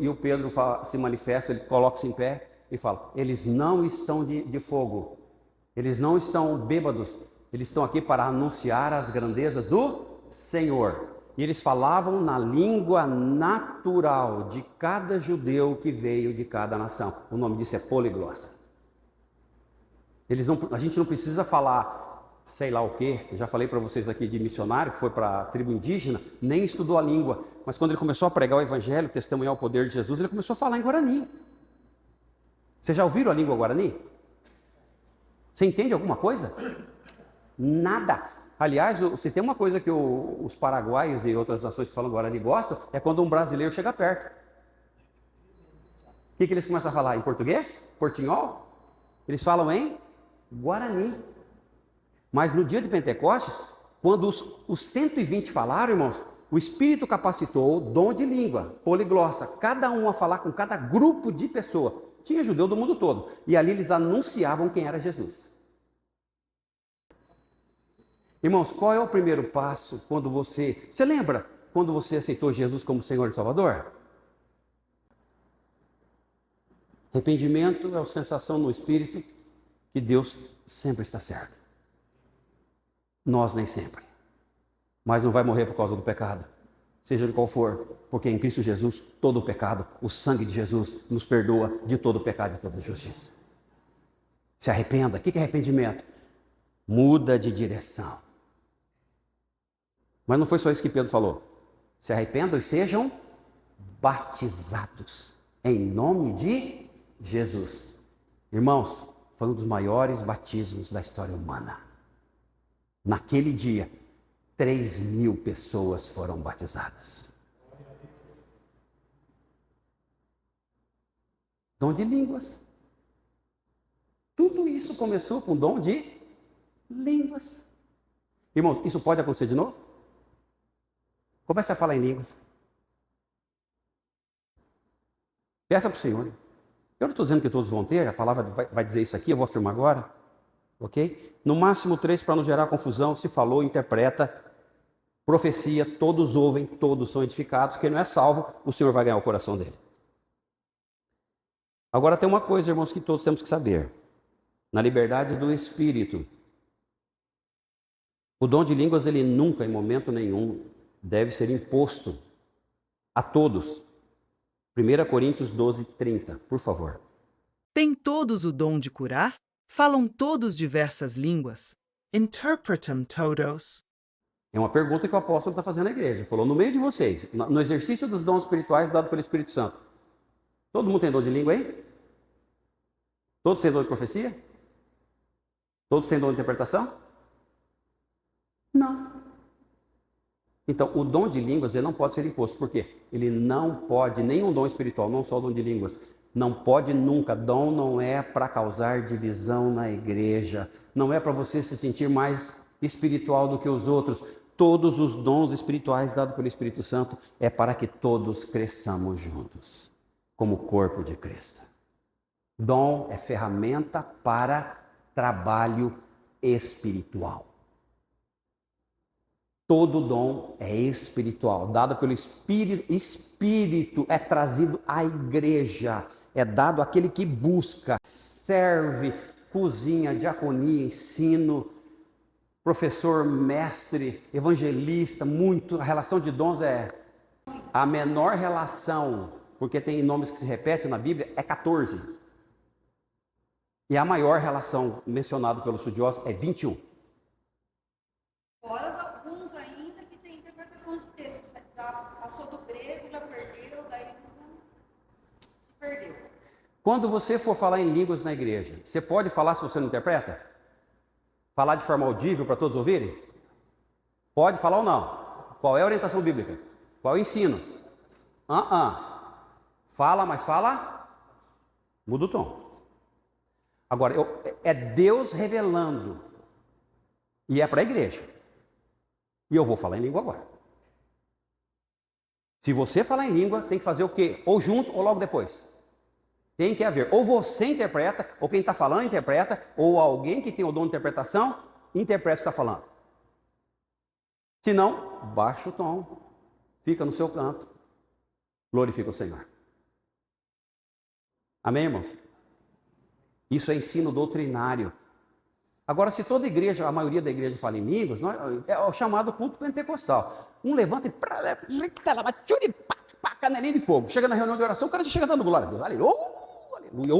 se manifesta, ele coloca-se em pé, e fala: eles não estão de fogo, eles não estão bêbados, eles estão aqui para anunciar as grandezas do Senhor. E eles falavam na língua natural de cada judeu que veio de cada nação. O nome disso é poliglota. A gente não precisa falar sei lá o quê. Eu já falei para vocês aqui de missionário que foi para a tribo indígena, nem estudou a língua. Mas quando ele começou a pregar o evangelho, testemunhar o poder de Jesus, ele começou a falar em Guarani. Vocês já ouviram a língua Guarani? Você entende alguma coisa? Nada. Aliás, se tem uma coisa que os paraguaios e outras nações que falam Guarani gostam, é quando um brasileiro chega perto. O que eles começam a falar? Em português? Portinhol? Eles falam em Guarani. Mas no dia de Pentecostes, quando os 120 falaram, irmãos, o Espírito capacitou o dom de língua, poliglossa, cada um a falar com cada grupo de pessoa. Tinha judeu do mundo todo. E ali eles anunciavam quem era Jesus. Irmãos, qual é o primeiro passo quando você... Você lembra quando você aceitou Jesus como Senhor e Salvador? Arrependimento é a sensação no Espírito que Deus sempre está certo. Nós nem sempre. Mas não vai morrer por causa do pecado. Seja de qual for. Porque em Cristo Jesus, todo o pecado, o sangue de Jesus nos perdoa de todo o pecado e toda injustiça. Se arrependa. O que é arrependimento? Muda de direção. Mas não foi só isso que Pedro falou. Se arrependam e sejam batizados em nome de Jesus. Irmãos, foi um dos maiores batismos da história humana. Naquele dia, 3.000 pessoas foram batizadas. Dom de línguas. Tudo isso começou com dom de línguas. Irmãos, isso pode acontecer de novo? Comece a falar em línguas. Peça para o Senhor. Eu não estou dizendo que todos vão ter, a palavra vai dizer isso aqui, eu vou afirmar agora. Ok? No máximo 3, para não gerar confusão, se falou, interpreta, profecia, todos ouvem, todos são edificados. Quem não é salvo, o Senhor vai ganhar o coração dele. Agora tem uma coisa, irmãos, que todos temos que saber. Na liberdade do Espírito, o dom de línguas, ele nunca, em momento nenhum, deve ser imposto a todos. 1 Coríntios 12, 30, por favor. Têm todos o dom de curar? Falam todos diversas línguas? Interpretam todos? É uma pergunta que o apóstolo está fazendo à igreja. Ele falou, no meio de vocês, no exercício dos dons espirituais dado pelo Espírito Santo, todo mundo tem dom de língua aí? Todos têm dom de profecia? Todos têm dom de interpretação? Não. Então, o dom de línguas ele não pode ser imposto. Por quê? Ele não pode, nenhum dom espiritual, não só o dom de línguas, não pode nunca. Dom não é para causar divisão na igreja, não é para você se sentir mais espiritual do que os outros. Todos os dons espirituais dados pelo Espírito Santo é para que todos cresçamos juntos, como corpo de Cristo. Dom é ferramenta para trabalho espiritual. Todo dom é espiritual, dado pelo Espírito. Espírito é trazido à igreja, é dado àquele que busca, serve, cozinha, diaconia, ensino, professor, mestre, evangelista, muito. A relação de dons é a menor relação, porque tem nomes que se repetem na Bíblia, é 14. E a maior relação mencionada pelos estudiosos é 21. Fora alguns ainda que tem interpretação de textos. Passou do grego, já perdeu, daí se perdeu. Quando você for falar em línguas na igreja, você pode falar se você não interpreta? Falar de forma audível para todos ouvirem? Pode falar ou não? Qual é a orientação bíblica? Qual é o ensino? Fala, mas fala, muda o tom. Agora, é Deus revelando. E é para a igreja. E eu vou falar em língua agora. Se você falar em língua, tem que fazer o quê? Ou junto ou logo depois. Tem que haver. Ou você interpreta, ou quem está falando interpreta, ou alguém que tem o dom de interpretação, interpreta o que está falando. Se não, baixa o tom. Fica no seu canto. Glorifica o Senhor. Amém, irmãos? Isso é ensino doutrinário. Agora, se toda igreja, a maioria da igreja fala em línguas, é o chamado culto pentecostal. Um levanta e canelinha de fogo. Chega na reunião de oração, o cara já chega dando glória a Deus. Aleluia,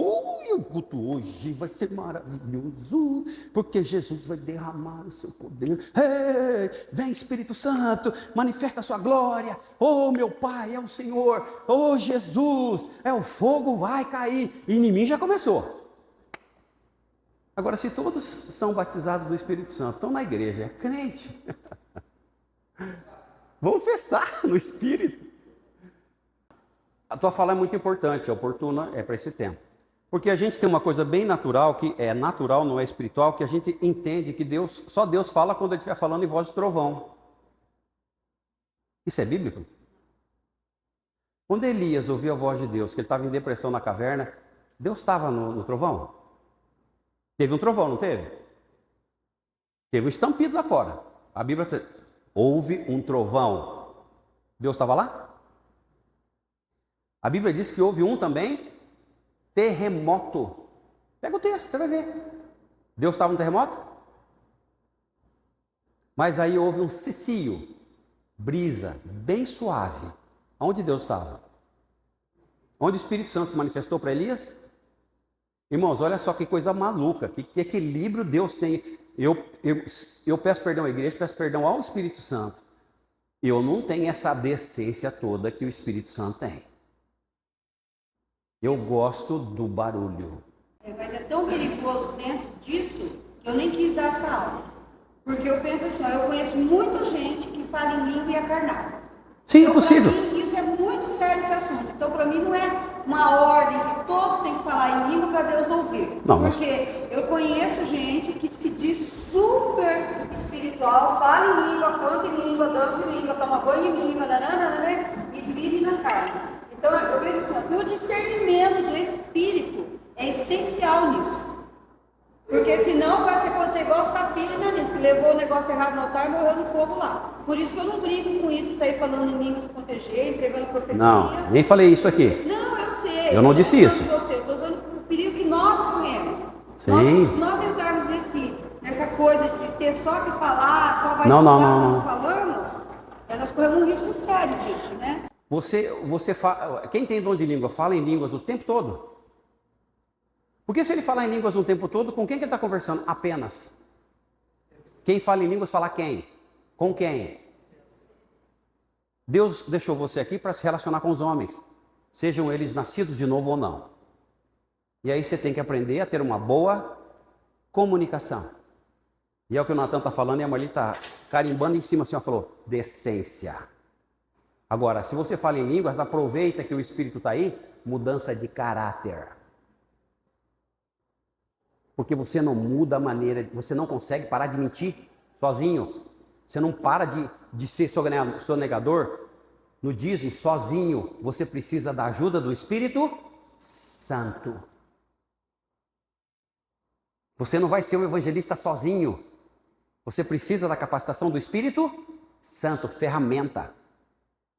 o culto hoje vai ser maravilhoso, porque Jesus vai derramar o seu poder. Ei, vem Espírito Santo, manifesta a sua glória. Oh, meu Pai, é o Senhor. Oh, Jesus, o fogo vai cair. E em mim já começou. Agora, se todos são batizados do Espírito Santo, estão na igreja, é crente. Vamos festar no Espírito. A tua fala é muito importante, é oportuna, é para esse tempo. Porque a gente tem uma coisa bem natural, que é natural, não é espiritual, que a gente entende que só Deus fala quando Ele estiver falando em voz de trovão. Isso é bíblico? Quando Elias ouviu a voz de Deus, que ele estava em depressão na caverna, Deus estava no trovão? Teve um trovão, não teve? Teve um estampido lá fora. A Bíblia diz, houve um trovão. Deus estava lá? A Bíblia diz que houve um também terremoto. Pega o texto, você vai ver. Deus estava no terremoto? Mas aí houve um cicio, brisa, bem suave. Onde Deus estava? Onde o Espírito Santo se manifestou para Elias? Irmãos, olha só que coisa maluca, que equilíbrio Deus tem. Eu peço perdão à igreja, peço perdão ao Espírito Santo. Eu não tenho essa decência toda que o Espírito Santo tem. Eu gosto do barulho. Mas é tão perigoso dentro disso que eu nem quis dar essa aula. Porque eu penso assim, eu conheço muita gente que fala em língua e é carnal. Sim, então, é possível. Para mim, isso é muito sério esse assunto. Então, para mim, não é uma ordem que todos têm que falar em língua para Deus ouvir. Não, porque eu conheço gente que se diz super espiritual, fala em língua, canta em língua, dança em língua, toma banho em língua, e vive na carne. Então, eu vejo assim, o discernimento do Espírito é essencial nisso. Porque senão vai acontecer igual Safira e Ananias, que levou o negócio errado no altar e morreu no fogo lá. Por isso que eu não brigo com isso, sair falando em línguas, proteger, entregando profecia. Não, nem falei isso aqui. Não, eu sei. Eu não disse isso. Eu estou usando o perigo que nós corremos. Sim. Se nós entrarmos nessa coisa de ter só que falar, só vai Não. quando falamos, nós corremos um risco sério disso, né? Quem tem dom de língua fala em línguas o tempo todo. Porque se ele falar em línguas o tempo todo, com quem que ele está conversando? Apenas. Quem fala em línguas fala quem? Com quem? Deus deixou você aqui para se relacionar com os homens, sejam eles nascidos de novo ou não. E aí você tem que aprender a ter uma boa comunicação. E é o que o Natan está falando e a Marli está carimbando em cima assim, falou, decência. Agora, se você fala em línguas, aproveita que o Espírito está aí, mudança de caráter. Porque você não muda a maneira, você não consegue parar de mentir sozinho. Você não para de ser sonegador no dízimo sozinho. Você precisa da ajuda do Espírito Santo. Você não vai ser um evangelista sozinho. Você precisa da capacitação do Espírito Santo, ferramenta.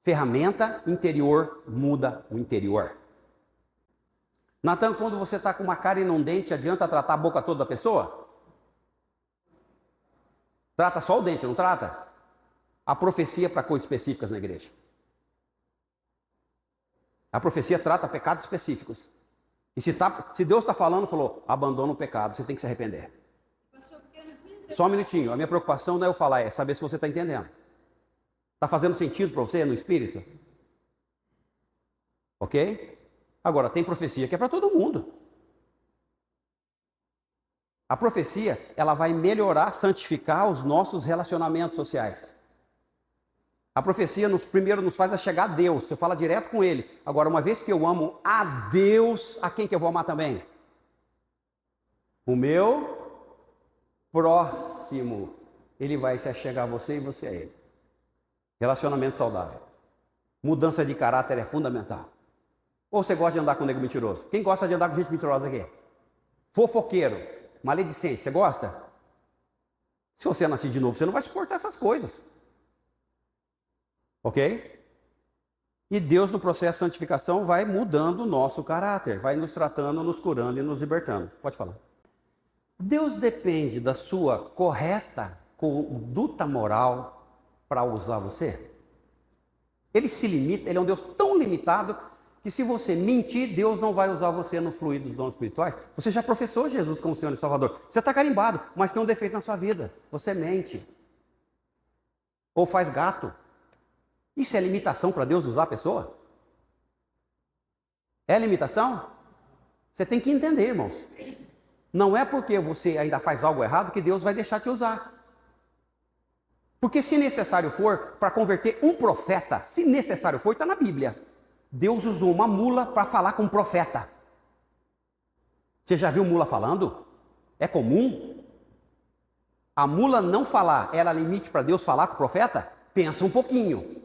Ferramenta interior muda o interior. Natan, quando você está com uma cárie e um dente, adianta tratar a boca toda da pessoa? Trata só o dente, não trata? A profecia é para coisas específicas na igreja. A profecia trata pecados específicos. E se Deus está falando, falou, abandona o pecado, você tem que se arrepender. Só um minutinho, a minha preocupação não é eu falar, é saber se você está entendendo. Está fazendo sentido para você no espírito? Ok? Agora, tem profecia que é para todo mundo. A profecia, ela vai melhorar, santificar os nossos relacionamentos sociais. A profecia, primeiro, nos faz a chegar a Deus. Você fala direto com Ele. Agora, uma vez que eu amo a Deus, a quem que eu vou amar também? O meu próximo. Ele vai se achegar a você e você a Ele. Relacionamento saudável. Mudança de caráter é fundamental. Ou você gosta de andar com nego mentiroso? Quem gosta de andar com gente mentirosa aqui? Fofoqueiro, maledicente, você gosta? Se você nascer de novo, você não vai suportar essas coisas. Ok? E Deus, no processo de santificação, vai mudando o nosso caráter, vai nos tratando, nos curando e nos libertando. Pode falar. Deus depende da sua correta conduta moral para usar você? Ele se limita, ele é um Deus tão limitado que se você mentir, Deus não vai usar você no fluir dos dons espirituais. Você já professou Jesus como Senhor e Salvador. Você está carimbado, mas tem um defeito na sua vida. Você mente. Ou faz gato. Isso é limitação para Deus usar a pessoa? É limitação? Você tem que entender, irmãos. Não é porque você ainda faz algo errado que Deus vai deixar te usar. Porque se necessário for, para converter um profeta, se necessário for, está na Bíblia. Deus usou uma mula para falar com um profeta. Você já viu mula falando? É comum? A mula não falar, era limite para Deus falar com o profeta? Pensa um pouquinho.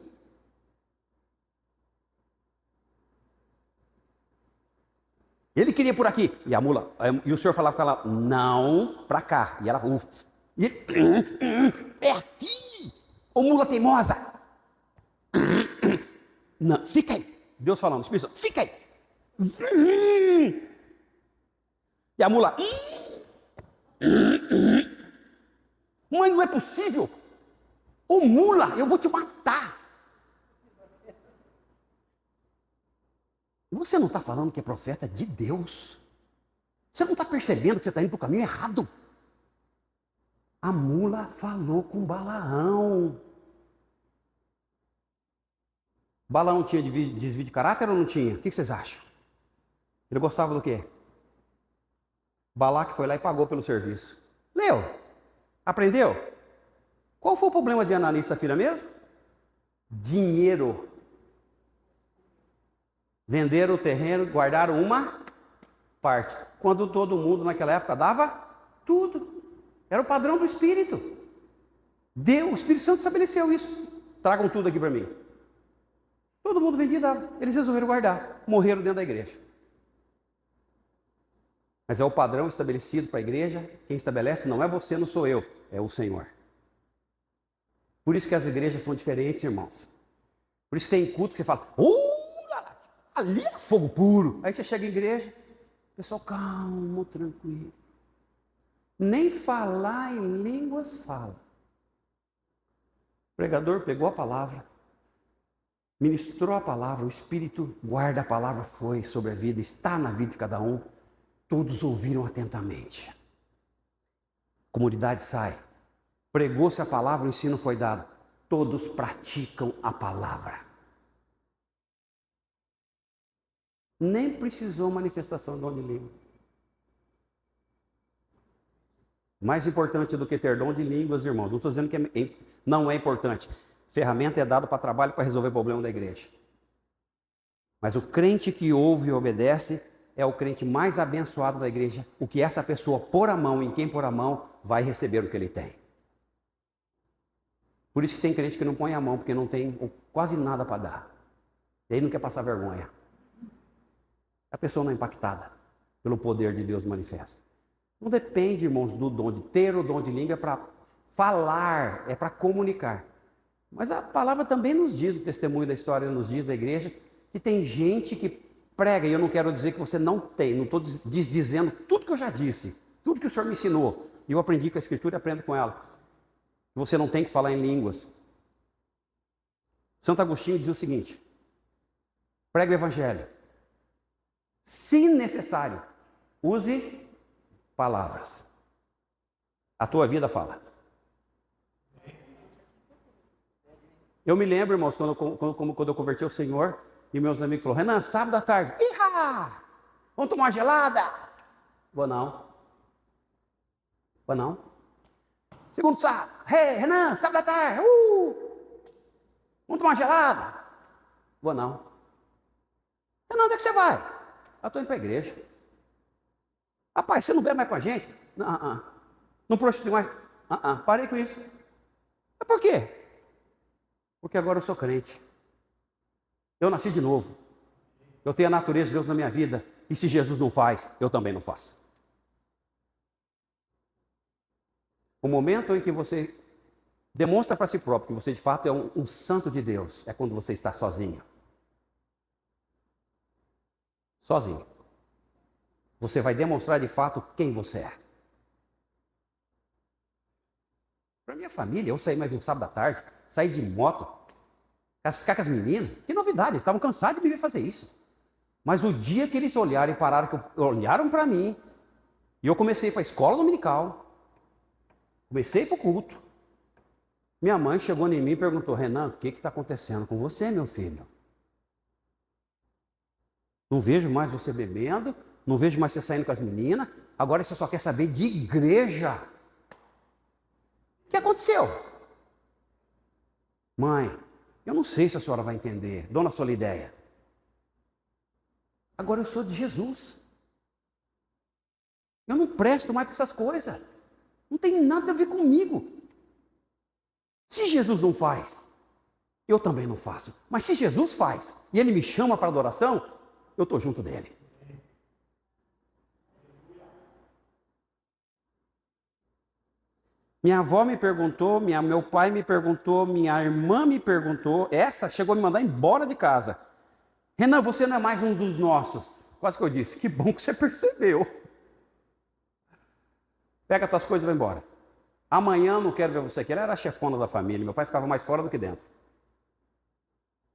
Ele queria por aqui, e a mula, e o Senhor falava com ela, não, para cá. E ela, e ele, é aqui, ô mula teimosa. Não, fica aí. Deus falando, Espírito Santo, fica aí. E a mula, mãe, não é possível. Ô mula, eu vou te matar. Você não está falando que é profeta de Deus? Você não está percebendo que você está indo para o caminho errado? A mula falou com Balaão. Balaão tinha desvio de caráter ou não tinha? O que vocês acham? Ele gostava do quê? Balaque foi lá e pagou pelo serviço. Leu? Aprendeu? Qual foi o problema de Ananias e Safira mesmo? Dinheiro. Venderam o terreno, guardaram uma parte. Quando todo mundo naquela época dava tudo. Era o padrão do Espírito. Deus, o Espírito Santo estabeleceu isso. Tragam tudo aqui para mim. Todo mundo vendia e dava. Eles resolveram guardar. Morreram dentro da igreja. Mas é o padrão estabelecido para a igreja. Quem estabelece não é você, não sou eu. É o Senhor. Por isso que as igrejas são diferentes, irmãos. Por isso tem culto que você fala, ali é fogo puro. Aí você chega em igreja, o pessoal calmo, tranquilo. Nem falar em línguas fala. O pregador pegou a palavra, ministrou a palavra, o Espírito guarda a palavra, foi sobre a vida, está na vida de cada um. Todos ouviram atentamente. A comunidade sai. Pregou-se a palavra, o ensino foi dado. Todos praticam a palavra. Nem precisou manifestação de dom de língua. Mais importante do que ter dom de línguas, irmãos. Não estou dizendo que não é importante. Ferramenta é dado para trabalho, para resolver o problema da igreja. Mas o crente que ouve e obedece é o crente mais abençoado da igreja. O que essa pessoa pôr a mão, em quem pôr a mão, vai receber o que ele tem. Por isso que tem crente que não põe a mão, porque não tem quase nada para dar. E aí não quer passar vergonha. A pessoa não é impactada pelo poder de Deus manifesto. Não depende, irmãos, do dom de ter o dom de língua, é para falar, é para comunicar. Mas a palavra também nos diz, o testemunho da história nos diz da igreja, que tem gente que prega, e eu não quero dizer que você não tem, não estou dizendo tudo que eu já disse, tudo que o Senhor me ensinou, e eu aprendi com a Escritura e aprendo com ela. Você não tem que falar em línguas. Santo Agostinho diz o seguinte, prega o Evangelho. Se necessário, use palavras. A tua vida fala. Eu me lembro, irmãos, quando eu converti ao Senhor, e meus amigos falaram, Renan, sábado à tarde, Iha! Vamos tomar uma gelada? Vou não. Vou não. Segundo sábado, hey, Renan, sábado à tarde, vamos tomar uma gelada? Vou não. Renan, onde é que você vai? Eu estou indo para a igreja. Rapaz, você não bebe mais com a gente? Não, não prostitui mais? Parei com isso. Mas por quê? Porque agora eu sou crente. Eu nasci de novo. Eu tenho a natureza de Deus na minha vida. E se Jesus não faz, eu também não faço. O momento em que você demonstra para si próprio que você de fato é um santo de Deus é quando você está sozinho. Sozinho. Você vai demonstrar de fato quem você é. Para minha família, eu saí mais um sábado à tarde, saí de moto, ficar com as meninas, que novidade, eles estavam cansados de me ver fazer isso. Mas o dia que eles olharam e olharam para mim, e eu comecei para a escola dominical, comecei para o culto, minha mãe chegou em mim e perguntou: Renan, o que está acontecendo com você, meu filho? Não vejo mais você bebendo, não vejo mais você saindo com as meninas, agora você só quer saber de igreja. O que aconteceu? Mãe, eu não sei se a senhora vai entender, dona Solideia. Agora eu sou de Jesus. Eu não presto mais para essas coisas. Não tem nada a ver comigo. Se Jesus não faz, eu também não faço. Mas se Jesus faz e Ele me chama para adoração, eu estou junto dele. Minha avó me perguntou, meu pai me perguntou, minha irmã me perguntou, essa chegou a me mandar embora de casa. Renan, você não é mais um dos nossos. Quase que eu disse: que bom que você percebeu. Pega as tuas coisas e vai embora. Amanhã eu não quero ver você aqui. Ela era a chefona da família, meu pai ficava mais fora do que dentro.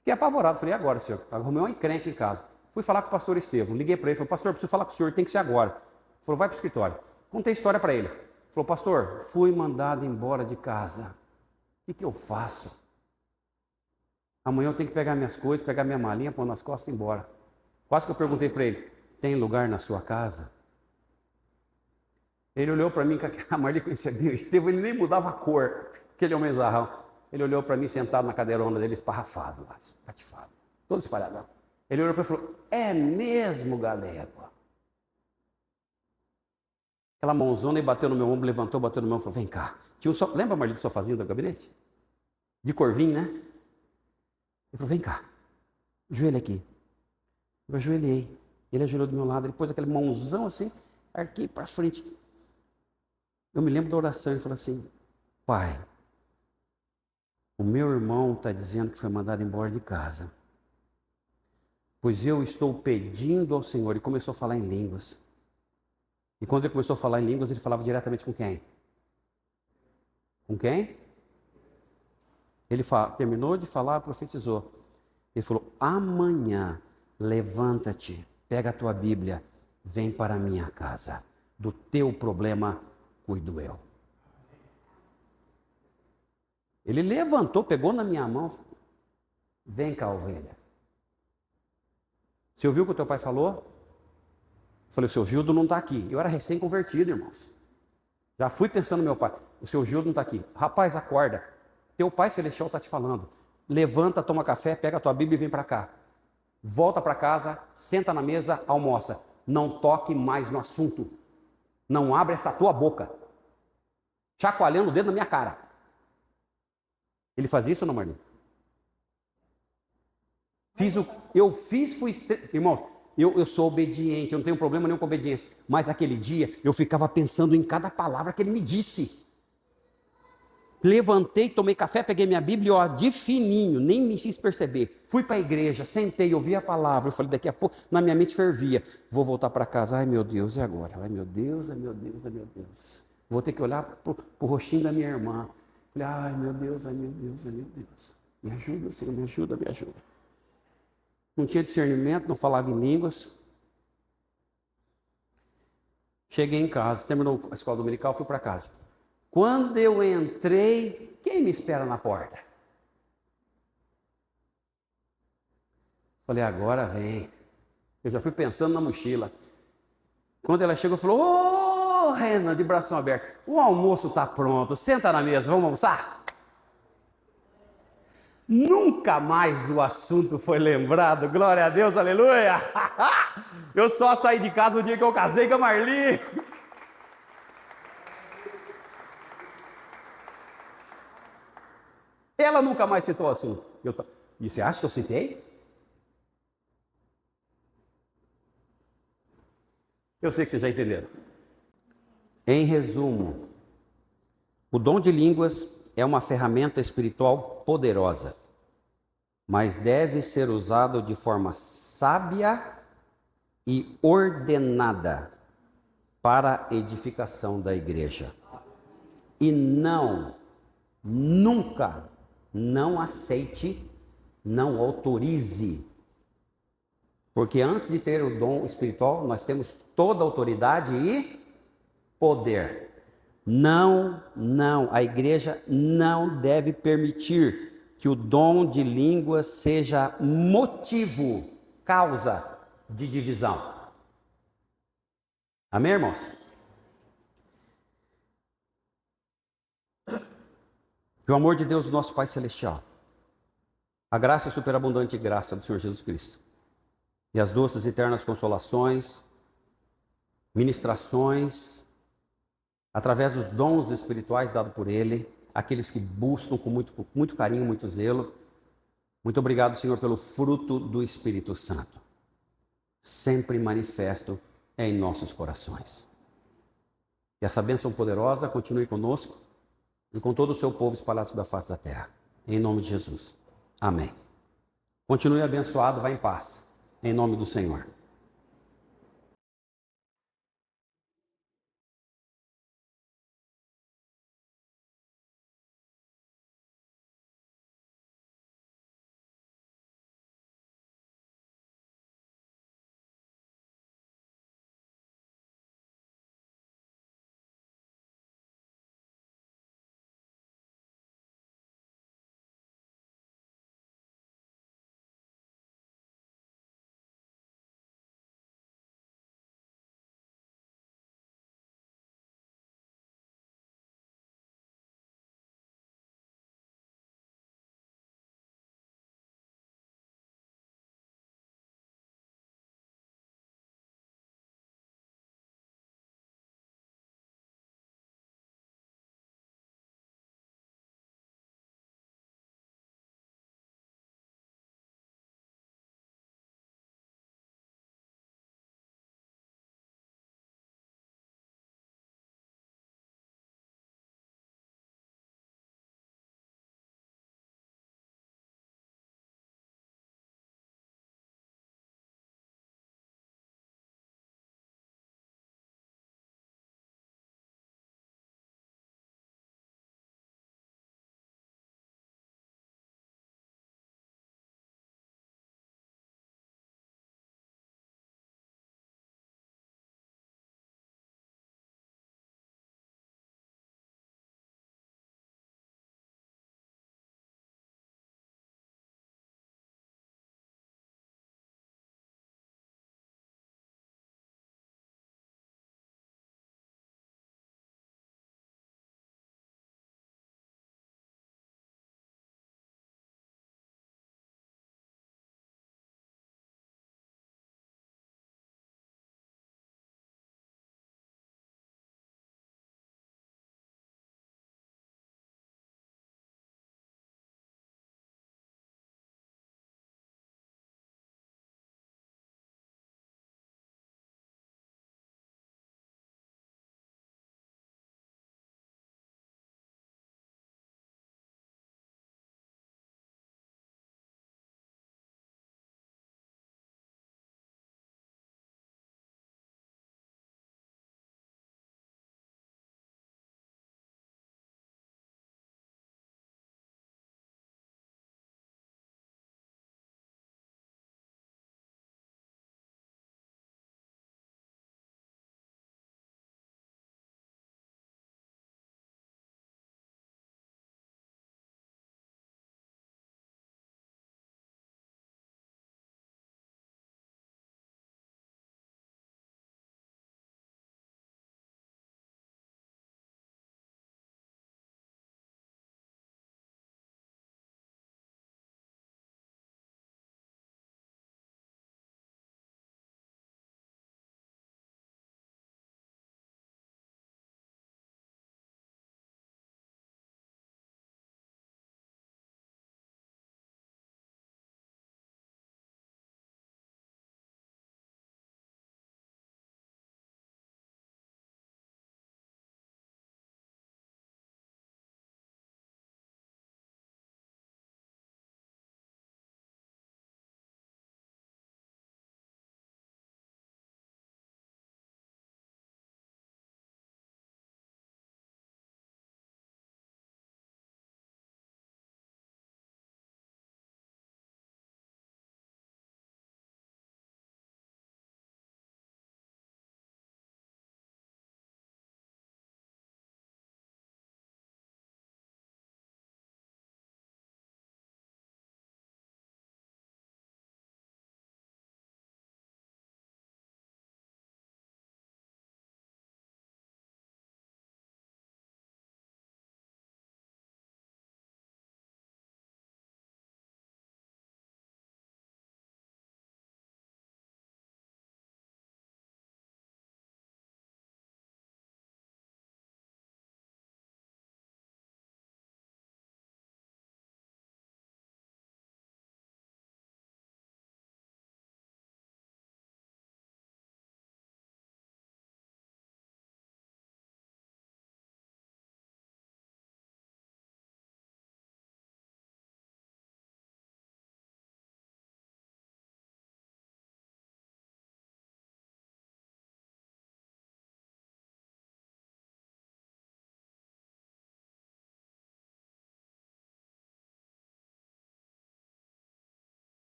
Fiquei apavorado, falei: e agora, senhor? Arrumei uma encrenca em casa. Fui falar com o pastor Estevão, liguei para ele, falei: pastor, preciso falar com o senhor, tem que ser agora. Ele falou: vai para o escritório. Contei a história para ele. Ele falou: pastor, fui mandado embora de casa. O que eu faço? Amanhã eu tenho que pegar minhas coisas, pegar minha malinha, pôr nas costas e ir embora. Quase que eu perguntei para ele: tem lugar na sua casa? Ele olhou para mim, a Marli conhecia bem o Estevão, ele nem mudava a cor, aquele homem zarrão. Ele olhou para mim sentado na cadeirona dele, esparrafado lá, espatifado, todo espalhadão. Ele olhou para mim e falou: é mesmo, galego? Aquela mãozona e bateu no meu ombro, levantou, bateu no meu ombro e falou: vem cá. Tinha lembra, Marli, do sofazinho do gabinete? De corvinho, né? Ele falou: vem cá, ajoelha aqui. Eu ajoelhei, ele ajoelhou do meu lado, ele pôs aquele mãozão assim, arquei para frente. Eu me lembro da oração, ele falou assim: pai, o meu irmão está dizendo que foi mandado embora de casa, pois eu estou pedindo ao Senhor. E começou a falar em línguas. E quando ele começou a falar em línguas, ele falava diretamente com quem? Com quem? Ele terminou de falar, profetizou. Ele falou: amanhã, levanta-te, pega a tua Bíblia, vem para a minha casa. Do teu problema, cuido eu. Ele levantou, pegou na minha mão, vem cá, ovelha. Você ouviu o que o teu pai falou? Eu falei: o seu Gildo não está aqui. Eu era recém-convertido, irmãos. Já fui pensando no meu pai: o seu Gildo não está aqui. Rapaz, acorda. Teu pai celestial está te falando. Levanta, toma café, pega a tua Bíblia e vem para cá. Volta para casa, senta na mesa, almoça. Não toque mais no assunto. Não abre essa tua boca. Chacoalhando o dedo na minha cara. Ele fazia isso ou não, Marli? Irmão, eu sou obediente, eu não tenho problema nenhum com obediência. Mas aquele dia eu ficava pensando em cada palavra que ele me disse. Levantei, tomei café, peguei minha Bíblia, ó, de fininho, nem me fiz perceber. Fui para a igreja, sentei, ouvi a palavra. Eu falei: daqui a pouco, na minha mente fervia. Vou voltar para casa. Ai meu Deus, e agora? Ai meu Deus, ai meu Deus, ai meu Deus. Vou ter que olhar para o rostinho da minha irmã. Falei: ai meu Deus, ai meu Deus, ai meu Deus. Me ajuda, Senhor, me ajuda, me ajuda. Não tinha discernimento, não falava em línguas. Cheguei em casa, terminou a escola dominical, fui para casa. Quando eu entrei, quem me espera na porta? Falei: agora vem. Eu já fui pensando na mochila. Quando ela chegou, falou: ô, Renan, de bração aberto, o almoço está pronto, senta na mesa, vamos almoçar? Nunca mais o assunto foi lembrado, glória a Deus, aleluia! Eu só saí de casa o dia que eu casei com a Marli. Ela nunca mais citou o assunto. E você acha que eu citei? Eu sei que vocês já entenderam. Em resumo, o dom de línguas é uma ferramenta espiritual poderosa, mas deve ser usado de forma sábia e ordenada para a edificação da igreja. E nunca, não aceite, não autorize. Porque antes de ter o dom espiritual, nós temos toda a autoridade e poder. Não, a igreja não deve permitir que o dom de línguas seja motivo, causa de divisão. Amém, irmãos? Que o amor de Deus, nosso Pai Celestial, a graça e superabundante graça do Senhor Jesus Cristo, e as doces e eternas consolações, ministrações, através dos dons espirituais dados por Ele, aqueles que buscam com muito carinho, muito zelo. Muito obrigado, Senhor, pelo fruto do Espírito Santo, sempre manifesto em nossos corações. Que essa bênção poderosa continue conosco e com todo o seu povo espalhado sobre a face da terra. Em nome de Jesus. Amém. Continue abençoado, vá em paz. Em nome do Senhor.